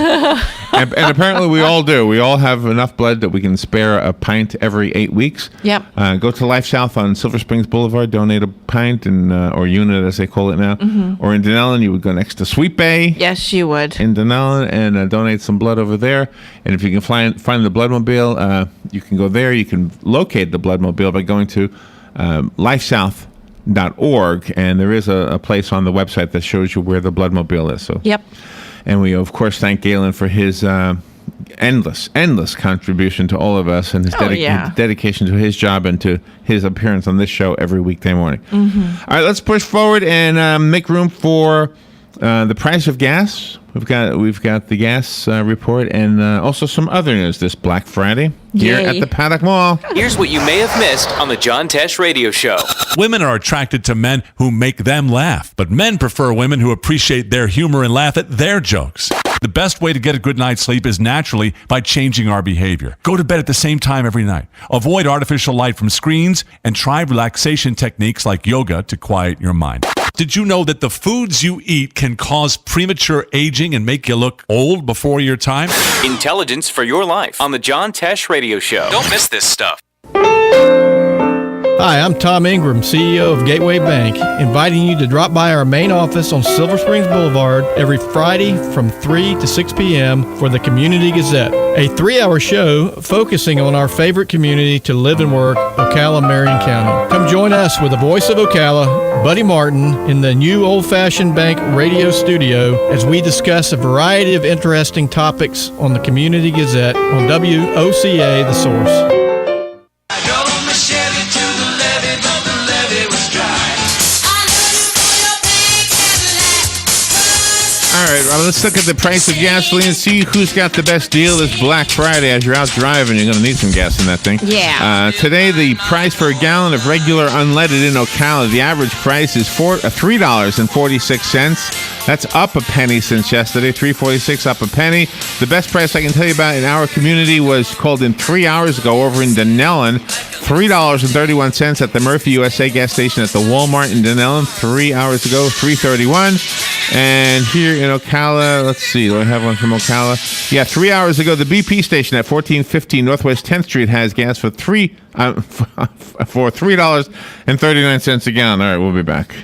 apparently we all do. We all have enough blood that we can spare a pint every 8 weeks. Yep. Go to Life South on Silver Springs Boulevard, donate a pint or unit as they call it now. Or in Denellen, you would go next to Sweet Bay. Yes, you would. In Denellen and donate some blood over there. And if you can find the Bloodmobile, you can go there. You can locate the Bloodmobile by going to lifesouth.org, and there is a place on the website that shows you where the Bloodmobile is. So. Yep. And we, of course, thank Galen for his endless contribution to all of us and his dedication to his job and to his appearance on this show every weekday morning. All right, let's push forward and make room for the price of gas. We've got the gas report and also some other news this Black Friday here at the Paddock Mall. Here's what you may have missed on the John Tesh Radio Show. Women are attracted to men who make them laugh, but men prefer women who appreciate their humor and laugh at their jokes. The best way to get a good night's sleep is naturally by changing our behavior. Go to bed at the same time every night. Avoid artificial light from screens and try relaxation techniques like yoga to quiet your mind. Did you know that the foods you eat can cause premature aging and make you look old before your time? Intelligence for your life on the John Tesh Radio Show. Don't miss this stuff. Hi, I'm Tom Ingram, CEO of Gateway Bank, inviting you to drop by our main office on Silver Springs Boulevard every Friday from 3 to 6 p.m. for the Community Gazette, a 3-hour show focusing on our favorite community to live and work, Ocala, Marion County. Come join us with the voice of Ocala, Buddy Martin, in the new old-fashioned bank radio studio as we discuss a variety of interesting topics on the Community Gazette on WOCA, The Source. All right, Robin, let's look at the price of gasoline and see who's got the best deal this Black Friday. As you're out driving, you're going to need some gas in that thing. Yeah. Today, the price for a gallon of regular unleaded in Ocala, the average price is $3.46. That's up a penny since yesterday. $3.46 up a penny. The best price I can tell you about in our community was called in 3 hours ago over in Denellen. $3.31 at the Murphy USA gas station at the Walmart in Denellen 3 hours ago, $3.31. And here in Ocala, let's see, do I have one from Ocala? Yeah, 3 hours ago, the BP station at 1415 Northwest 10th Street has gas for $3.39 a gallon. All right, we'll be back.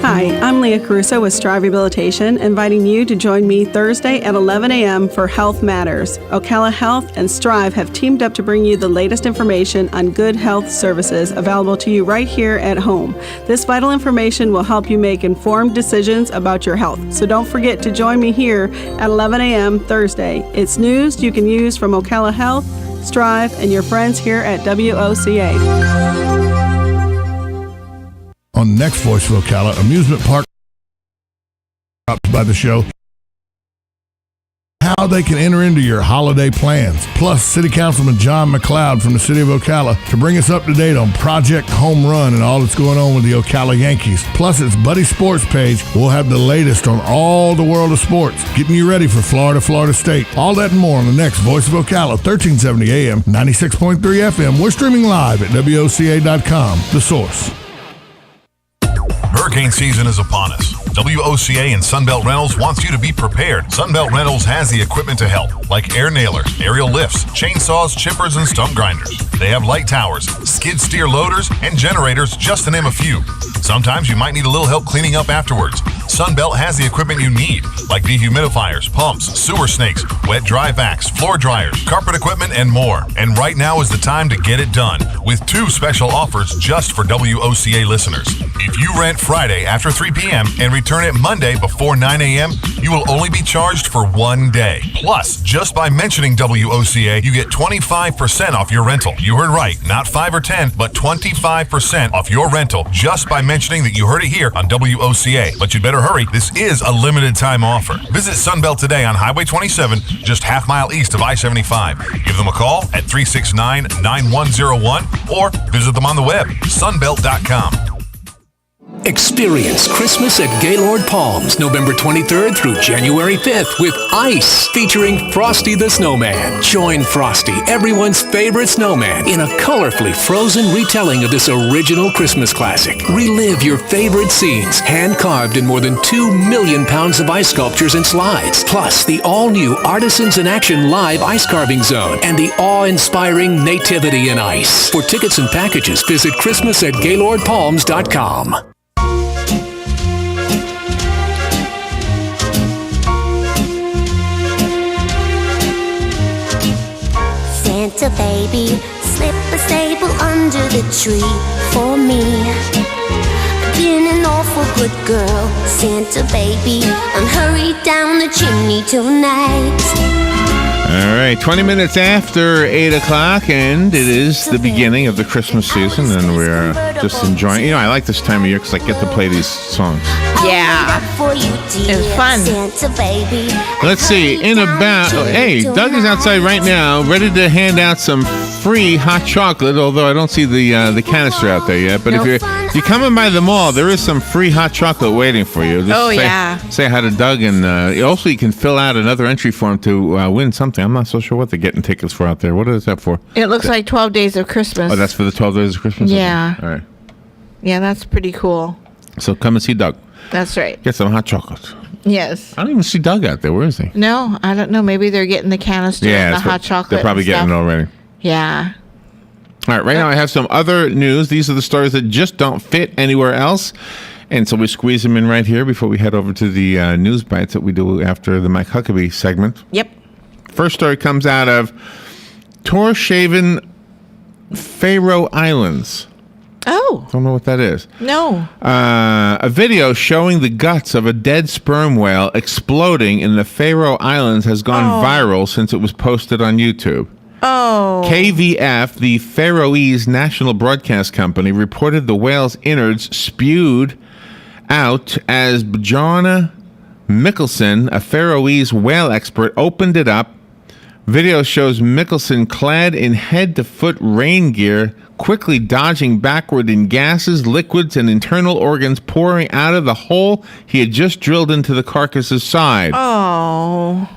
Hi, I'm Leah Caruso with Strive Rehabilitation, inviting you to join me Thursday at 11 a.m. for Health Matters. Ocala Health and Strive have teamed up to bring you the latest information on good health services available to you right here at home. This vital information will help you make informed decisions about your health. So don't forget to join me here at 11 a.m. Thursday. It's news you can use from Ocala Health, Strive, and your friends here at WOCA. On the next Voice of Ocala, amusement park by the show. how they can enter into your holiday plans. Plus, City Councilman John McLeod from the city of Ocala to bring us up to date on Project Home Run and all that's going on with the Ocala Yankees. Plus, its Buddy Sports page will have the latest on all the world of sports, getting you ready for Florida State. All that and more on the next Voice of Ocala, 1370 AM, 96.3 FM. We're streaming live at WOCA.com, the source. Hurricane season is upon us. WOCA and Sunbelt Rentals wants you to be prepared. Sunbelt Rentals has the equipment to help, like air nailers, aerial lifts, chainsaws, chippers, and stump grinders. They have light towers, skid steer loaders, and generators, just to name a few. Sometimes you might need a little help cleaning up afterwards. Sunbelt has the equipment you need, like dehumidifiers, pumps, sewer snakes, wet dry vacs, floor dryers, carpet equipment, and more. And right now is the time to get it done, with 2 special offers just for WOCA listeners. If you rent Friday after 3 p.m. and return it Monday before 9 a.m., you will only be charged for 1 day. Plus, just by mentioning WOCA, you get 25% off your rental. You heard right, not 5 or 10, but 25% off your rental just by mentioning that you heard it here on WOCA. But you'd better hurry. This is a limited time offer. Visit Sunbelt today on Highway 27, just half mile east of I-75. Give them a call at 369-9101 or visit them on the web, sunbelt.com. Experience Christmas at Gaylord Palms, November 23rd through January 5th with Ice, featuring Frosty the Snowman. Join Frosty, everyone's favorite snowman, in a colorfully frozen retelling of this original Christmas classic. Relive your favorite scenes, hand-carved in more than 2 million pounds of ice sculptures and slides. Plus, the all-new Artisans in Action Live Ice Carving Zone and the awe-inspiring Nativity in Ice. For tickets and packages, visit christmasatgaylordpalms.com. Santa baby, slip a staple under the tree for me. I've been an awful good girl, Santa baby, and hurry down the chimney tonight. All right, 20 minutes after 8 o'clock, and it is the beginning of the Christmas season, and we're just enjoying. You know, I like this time of year because I get to play these songs. Yeah, it's fun. Let's see, hey, Doug is outside right now, ready to hand out some free hot chocolate, although I don't see the canister out there yet. But if you're coming by the mall, there is some free hot chocolate waiting for you. Just say hi to Doug, and also you can fill out another entry form to win something. I'm not so sure what they're getting tickets for out there. What is that for? It looks like 12 Days of Christmas. Oh, that's for the 12 Days of Christmas? Yeah. Okay. All right. Yeah, that's pretty cool. So come and see Doug. That's right. Get some hot chocolate. Yes. I don't even see Doug out there. Where is he? No, I don't know. Maybe they're getting the canister and the hot chocolate. They're probably getting it already. Yeah. All right. Right now I have some other news. These are the stories that just don't fit anywhere else. And so we squeeze them in right here before we head over to the news bites that we do after the Mike Huckabee segment. Yep. First story comes out of Torshaven, Faroe Islands. Oh. Don't know what that is. No. A video showing the guts of a dead sperm whale exploding in the Faroe Islands has gone viral since it was posted on YouTube. Oh. KVF, the Faroese national broadcast company, reported the whale's innards spewed out as Bjarne Mikkelsen, a Faroese whale expert, opened it up. Video shows Mikkelsen clad in head-to-foot rain gear, quickly dodging backward in gases, liquids, and internal organs pouring out of the hole he had just drilled into the carcass's side. Oh.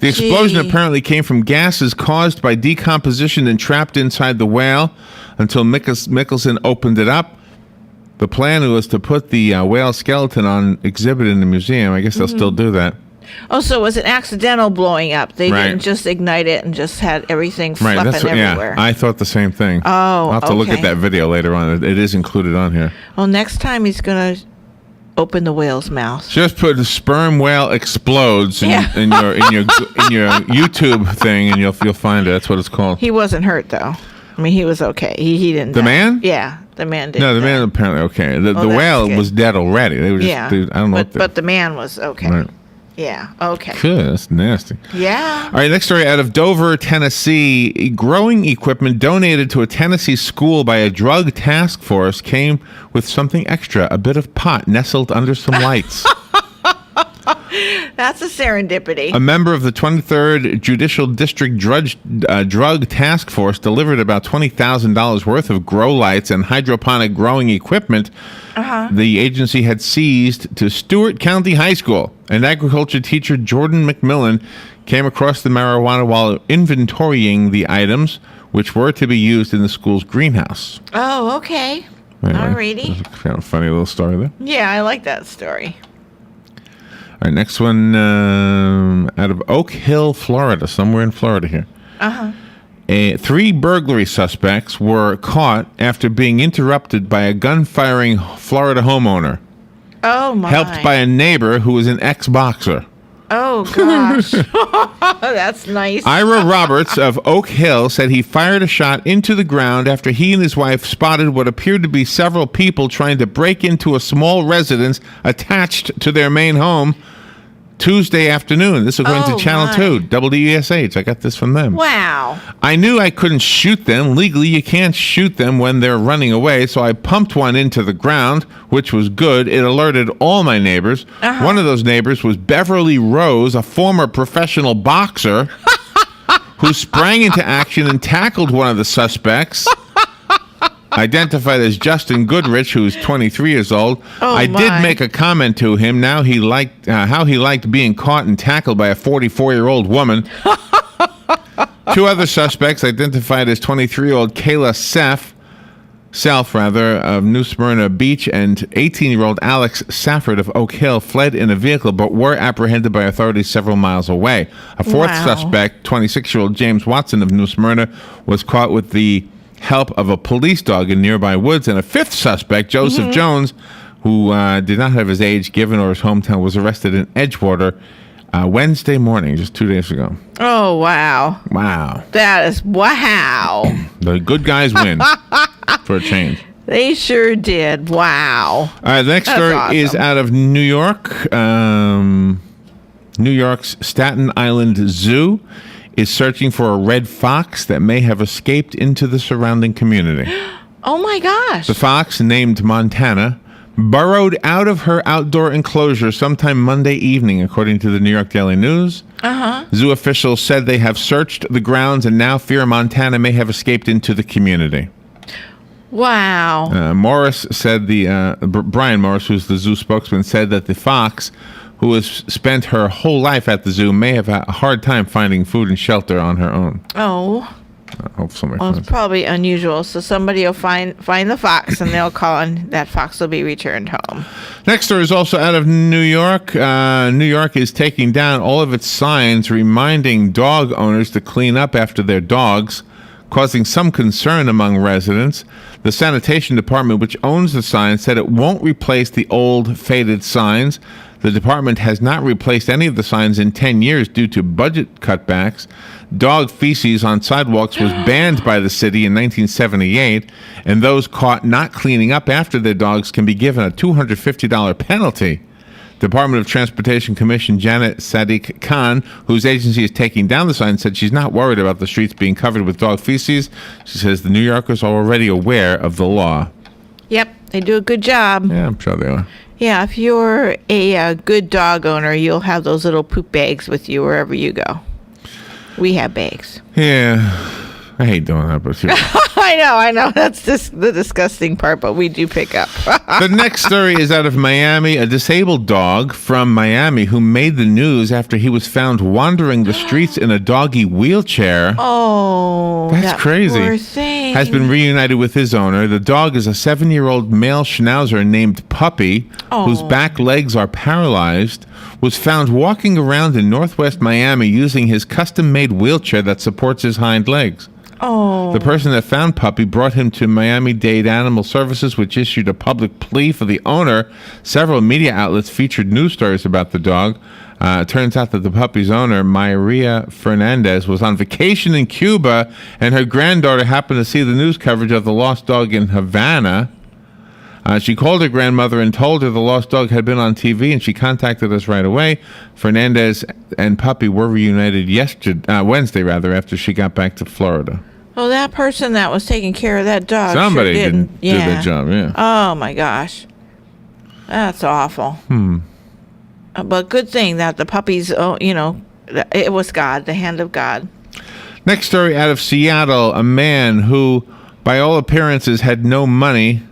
The explosion apparently came from gases caused by decomposition and trapped inside the whale until Mikkelsen opened it up. The plan was to put the whale skeleton on exhibit in the museum. I guess they'll still do that. Oh, so it was an accidental blowing up. They didn't just ignite it and just had everything flipping everywhere. Yeah, I thought the same thing. Oh, I'll have to look at that video later on. It is included on here. Well, next time he's going to open the whale's mouth. Just put the sperm whale explodes in your YouTube thing, and you'll find it. That's what it's called. He wasn't hurt, though. I mean, he was okay. He didn't. The man? Yeah, the man didn't. No, the man apparently okay. The whale was dead already. They were just, I don't know. But the man was okay. Right. Yeah. Okay. Good. That's nasty. Yeah. All right. Next story out of Dover, Tennessee. Growing equipment donated to a Tennessee school by a drug task force came with something extra: a bit of pot nestled under some lights. That's a serendipity. A member of the 23rd Judicial District Drug Task Force delivered about $20,000 worth of grow lights and hydroponic growing equipment the agency had seized to Stewart County High School. And agriculture teacher Jordan McMillan came across the marijuana while inventorying the items, which were to be used in the school's greenhouse. Oh, okay. Anyway, Alrighty. that's kind of a funny little story there. Yeah, I like that story. All right, next one out of Oak Hill, Florida, somewhere in Florida here. 3 burglary suspects were caught after being interrupted by a gun-firing Florida homeowner. Oh, my. Helped by a neighbor who was an ex-boxer. Oh, gosh. That's nice. Ira Roberts of Oak Hill said he fired a shot into the ground after he and his wife spotted what appeared to be several people trying to break into a small residence attached to their main home Tuesday afternoon. This is according to Channel 2, WESH. I got this from them. Wow. I knew I couldn't shoot them. Legally, you can't shoot them when they're running away, so I pumped one into the ground, which was good. It alerted all my neighbors. One of those neighbors was Beverly Rose, a former professional boxer, who sprang into action and tackled one of the suspects, identified as Justin Goodrich, who's 23 years old. I did make a comment to him. Now he liked how he liked being caught and tackled by a 44-year-old woman. 2 other suspects, identified as 23-year-old Kayla Self of New Smyrna Beach and 18-year-old Alex Safford of Oak Hill, fled in a vehicle but were apprehended by authorities several miles away. A 4th suspect, 26-year-old James Watson of New Smyrna, was caught with the help of a police dog in nearby woods, and a 5th suspect, Joseph Jones, who did not have his age given or his hometown, was arrested in Edgewater Wednesday morning, just 2 days ago. Oh, wow. Wow. That is wow. The good guys win for a change. They sure did. Wow. All right, the next story is out of New York. New York's Staten Island Zoo is searching for a red fox that may have escaped into the surrounding community. Oh, my gosh. The fox, named Montana, burrowed out of her outdoor enclosure sometime Monday evening, according to the New York Daily News. Zoo officials said they have searched the grounds and now fear Montana may have escaped into the community. Wow. Morris said Brian Morris, who's the zoo spokesman, said that the fox, who has spent her whole life at the zoo, may have had a hard time finding food and shelter on her own. Oh. I hope somebody Well, finds it's probably unusual. So somebody will find the fox, and they'll call, and that fox will be returned home. Next story is also out of New York. New York is taking down all of its signs reminding dog owners to clean up after their dogs, causing some concern among residents. The sanitation department, which owns the signs, said it won't replace the old faded signs. The department has not replaced any of the signs in 10 years due to budget cutbacks. Dog feces on sidewalks was banned by the city in 1978, and those caught not cleaning up after their dogs can be given a $250 penalty. Department of Transportation Commissioner Janet Sadiq Khan, whose agency is taking down the sign, said she's not worried about the streets being covered with dog feces. She says the New Yorkers are already aware of the law. Yep, they do a good job. Yeah, I'm sure they are. Yeah, if you're a good dog owner, you'll have those little poop bags with you wherever you go. We have bags. Yeah, I hate doing that, but yeah. I know. That's just the disgusting part, but we do pick up. The next story is out of Miami. A disabled dog from Miami who made the news after he was found wandering the streets in a doggy wheelchair. Oh, that's that crazy. Poor thing. Has been reunited with his owner. The dog is a 7-year-old male schnauzer named Puppy, whose back legs are paralyzed, was found walking around in northwest Miami using his custom-made wheelchair that supports his hind legs. Oh. The person that found Puppy brought him to Miami-Dade Animal Services, which issued a public plea for the owner. Several media outlets featured news stories about the dog. It turns out that the puppy's owner, Maria Fernandez, was on vacation in Cuba, and her granddaughter happened to see the news coverage of the lost dog in Havana. She called her grandmother and told her the lost dog had been on TV, and she contacted us right away. Fernandez and Puppy were reunited Wednesday, after she got back to Florida. Well, that person that was taking care of that dog Somebody sure didn't do that job, yeah. Oh, my gosh. That's awful. But good thing that the puppies, it was God, the hand of God. Next story out of Seattle, a man who, by all appearances, had no money,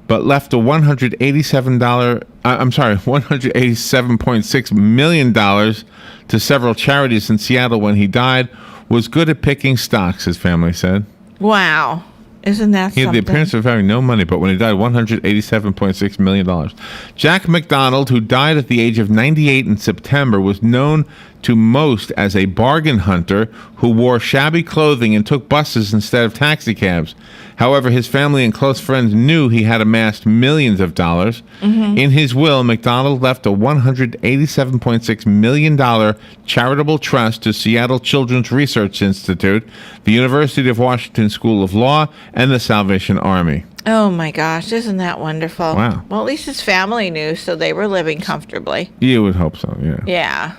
but left a $187.6 million to several charities in Seattle when he died, was good at picking stocks, his family said. Wow. Isn't that He had something? the appearance of having no money, but when he died, $187.6 million. Jack McDonald, who died at the age of 98 in September, was known to most as a bargain hunter who wore shabby clothing and took buses instead of taxi cabs. However, his family and close friends knew he had amassed millions of dollars. Mm-hmm. In his will, McDonald left a $187.6 million charitable trust to Seattle Children's Research Institute, the University of Washington School of Law, and the Salvation Army. Oh my gosh, isn't that wonderful? Wow. Well, at least his family knew, so they were living comfortably. You would hope so, yeah. Yeah.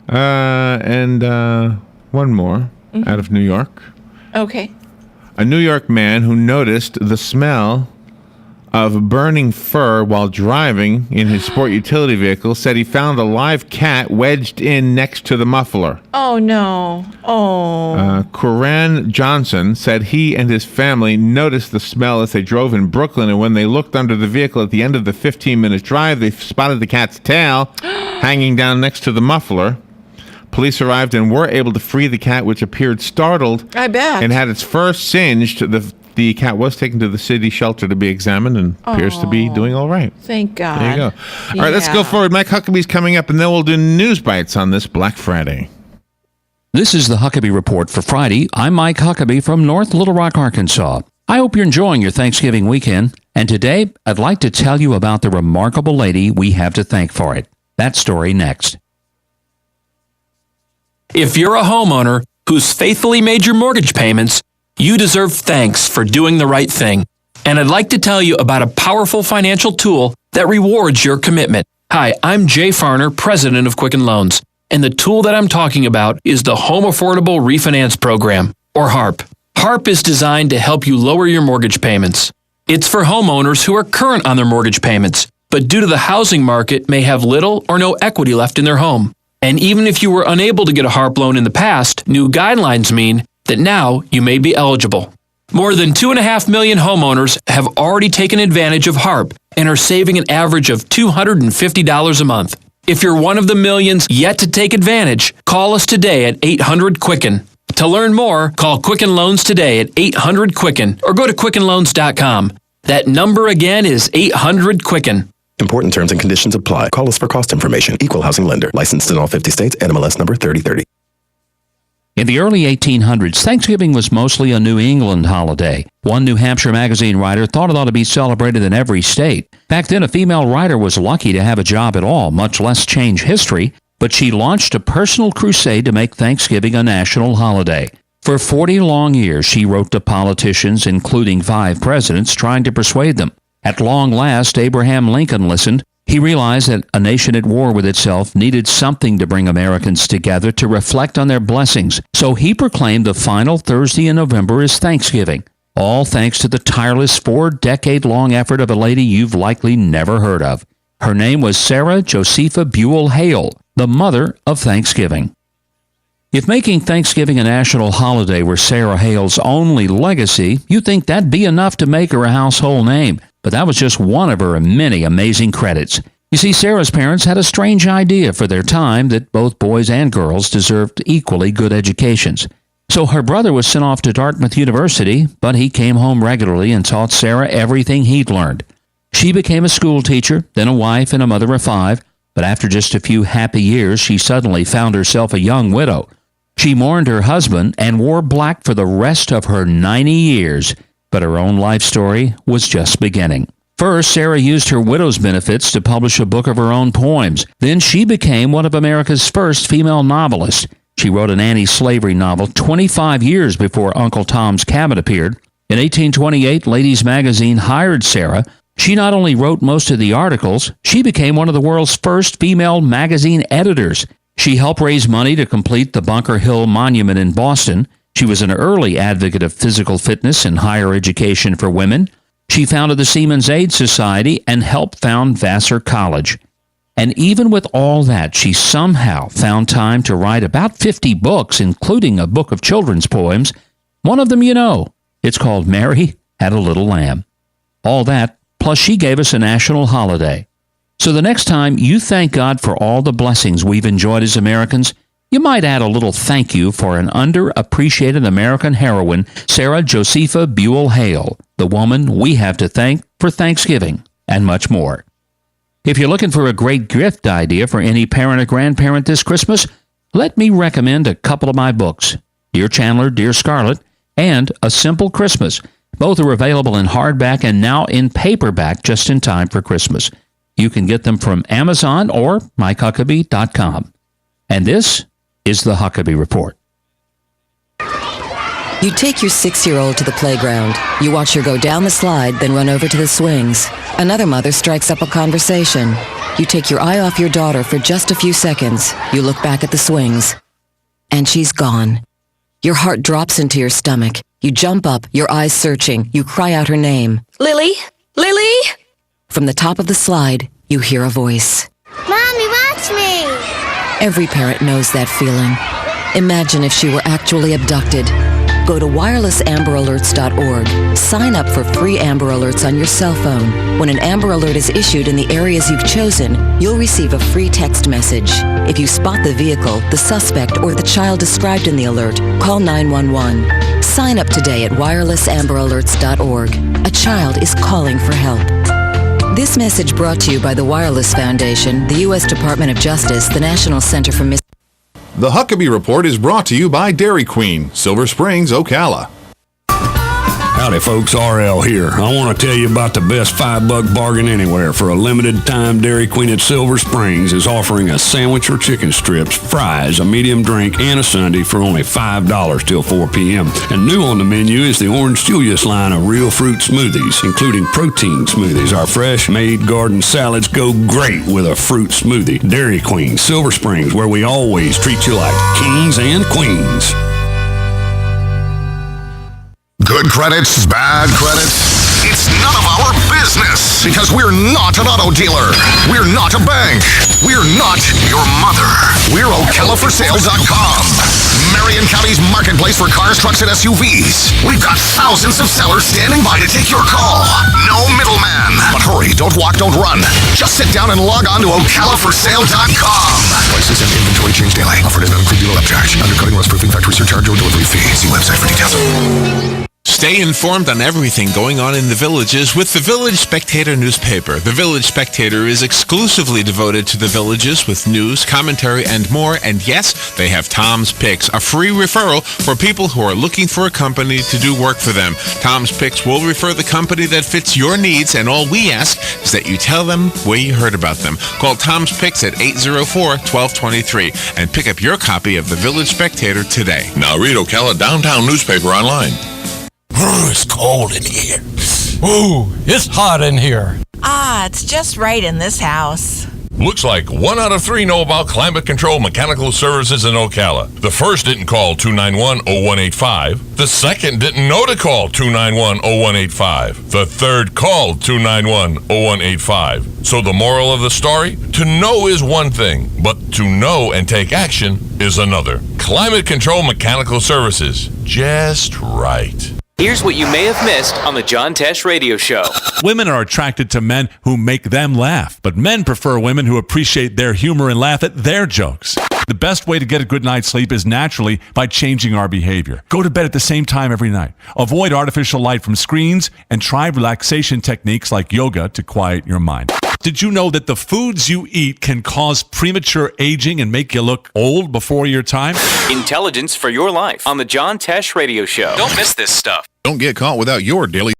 And one more out of New York. Okay. A New York man who noticed the smell of burning fur while driving in his sport utility vehicle said he found a live cat wedged in next to the muffler. Oh, no. Oh. Coran Johnson said he and his family noticed the smell as they drove in Brooklyn, and when they looked under the vehicle at the end of the 15-minute drive, they spotted the cat's tail hanging down next to the muffler. Police arrived and were able to free the cat, which appeared startled. I bet. And had its fur singed. The cat was taken to the city shelter to be examined and appears to be doing all right. Thank God. There you go. All right, let's go forward. Mike Huckabee's coming up, and then we'll do News Bites on this Black Friday. This is the Huckabee Report for Friday. I'm Mike Huckabee from North Little Rock, Arkansas. I hope you're enjoying your Thanksgiving weekend. And today, I'd like to tell you about the remarkable lady we have to thank for it. That story next. If you're a homeowner who's faithfully made your mortgage payments, you deserve thanks for doing the right thing. And I'd like to tell you about a powerful financial tool that rewards your commitment. Hi, I'm Jay Farner, president of Quicken Loans. And the tool that I'm talking about is the Home Affordable Refinance Program, or HARP. HARP is designed to help you lower your mortgage payments. It's for homeowners who are current on their mortgage payments, but due to the housing market may have little or no equity left in their home. And even if you were unable to get a HARP loan in the past, new guidelines mean that now you may be eligible. More than 2.5 million homeowners have already taken advantage of HARP and are saving an average of $250 a month. If you're one of the millions yet to take advantage, call us today at 800-QUICKEN. To learn more, call Quicken Loans today at 800-QUICKEN or go to QuickenLoans.com. That number again is 800-QUICKEN. Important terms and conditions apply. Call us for cost information. Equal housing lender. Licensed in all 50 states. NMLS number 3030. In the early 1800s, Thanksgiving was mostly a New England holiday. One New Hampshire magazine writer thought it ought to be celebrated in every state. Back then, a female writer was lucky to have a job at all, much less change history, but she launched a personal crusade to make Thanksgiving a national holiday. For 40 long years, she wrote to politicians, including 5 presidents, trying to persuade them. At long last, Abraham Lincoln listened. He realized that a nation at war with itself needed something to bring Americans together to reflect on their blessings. So he proclaimed the final Thursday in November as Thanksgiving. All thanks to the tireless 4-decade-long effort of a lady you've likely never heard of. Her name was Sarah Josepha Buell Hale, the mother of Thanksgiving. If making Thanksgiving a national holiday were Sarah Hale's only legacy, you'd think that'd be enough to make her a household name. But that was just one of her many amazing credits. You see, Sarah's parents had a strange idea for their time that both boys and girls deserved equally good educations. So her brother was sent off to Dartmouth University, but he came home regularly and taught Sarah everything he'd learned. She became a school teacher, then a wife and a mother of 5, but after just a few happy years, she suddenly found herself a young widow. She mourned her husband and wore black for the rest of her 90 years. But her own life story was just beginning. First, Sarah used her widow's benefits to publish a book of her own poems. Then she became one of America's first female novelists. She wrote an anti-slavery novel 25 years before Uncle Tom's Cabin appeared. In 1828, Ladies Magazine hired Sarah. She not only wrote most of the articles, she became one of the world's first female magazine editors. She helped raise money to complete the Bunker Hill Monument in Boston. She was an early advocate of physical fitness and higher education for women. She founded the Seamen's Aid Society and helped found Vassar College. And even with all that, she somehow found time to write about 50 books, including a book of children's poems. One of them you know. It's called Mary Had a Little Lamb. All that, plus she gave us a national holiday. So the next time you thank God for all the blessings we've enjoyed as Americans, you might add a little thank you for an underappreciated American heroine, Sarah Josepha Buell Hale, the woman we have to thank for Thanksgiving, and much more. If you're looking for a great gift idea for any parent or grandparent this Christmas, let me recommend a couple of my books, Dear Chandler, Dear Scarlett, and A Simple Christmas. Both are available in hardback and now in paperback just in time for Christmas. You can get them from Amazon or myhuckabee.com. And this is the Huckabee Report. You take your 6-year-old to the playground. You watch her go down the slide, then run over to the swings. Another mother strikes up a conversation. You take your eye off your daughter for just a few seconds. You look back at the swings. And she's gone. Your heart drops into your stomach. You jump up, your eyes searching. You cry out her name. Lily? Lily? From the top of the slide, you hear a voice. Mommy, watch me! Every parent knows that feeling. Imagine if she were actually abducted. Go to wirelessamberalerts.org. Sign up for free Amber Alerts on your cell phone. When an Amber Alert is issued in the areas you've chosen, you'll receive a free text message. If you spot the vehicle, the suspect, or the child described in the alert, call 911. Sign up today at wirelessamberalerts.org. A child is calling for help. This message brought to you by the Wireless Foundation, the U.S. Department of Justice, the National Center for Missing. The Huckabee Report is brought to you by Dairy Queen, Silver Springs, Ocala. Howdy folks, RL here. I want to tell you about the best $5 bargain anywhere. For a limited time, Dairy Queen at Silver Springs is offering a sandwich or chicken strips, fries, a medium drink, and a sundae for only $5 till 4 p.m. And new on the menu is the Orange Julius line of real fruit smoothies, including protein smoothies. Our fresh-made garden salads go great with a fruit smoothie. Dairy Queen, Silver Springs, where we always treat you like kings and queens. Good credits, bad credits. It's none of our business because we're not an auto dealer. We're not a bank. We're not your mother. We're OcalaForSale.com. Marion County's marketplace for cars, trucks, and SUVs. We've got thousands of sellers standing by to take your call. No middleman. But hurry, don't walk, don't run. Just sit down and log on to OcalaForSale.com. Prices and inventory change daily. Offered at an included dealer upcharge. Undercutting, rust proofing, factory surcharge, or delivery fee. See website for details. Stay informed on everything going on in the villages with the Village Spectator newspaper. The Village Spectator is exclusively devoted to the villages with news, commentary, and more. And yes, they have Tom's Picks, a free referral for people who are looking for a company to do work for them. Tom's Picks will refer the company that fits your needs, and all we ask is that you tell them where you heard about them. Call Tom's Picks at 804-1223 and pick up your copy of the Village Spectator today. Now read Ocala Downtown newspaper online. It's cold in here. Ooh, it's hot in here. It's just right in this house. Looks like 1 out of 3 know about climate control mechanical services in Ocala. The first didn't call 291-0185. The second didn't know to call 291-0185. The third called 291-0185. So the moral of the story? To know is one thing, but to know and take action is another. Climate control mechanical services. Just right. Here's what you may have missed on the John Tesh Radio Show. Women are attracted to men who make them laugh, but men prefer women who appreciate their humor and laugh at their jokes. The best way to get a good night's sleep is naturally by changing our behavior. Go to bed at the same time every night. Avoid artificial light from screens and try relaxation techniques like yoga to quiet your mind. Did you know that the foods you eat can cause premature aging and make you look old before your time? Intelligence for your life on the John Tesh Radio Show. Don't miss this stuff. Don't get caught without your daily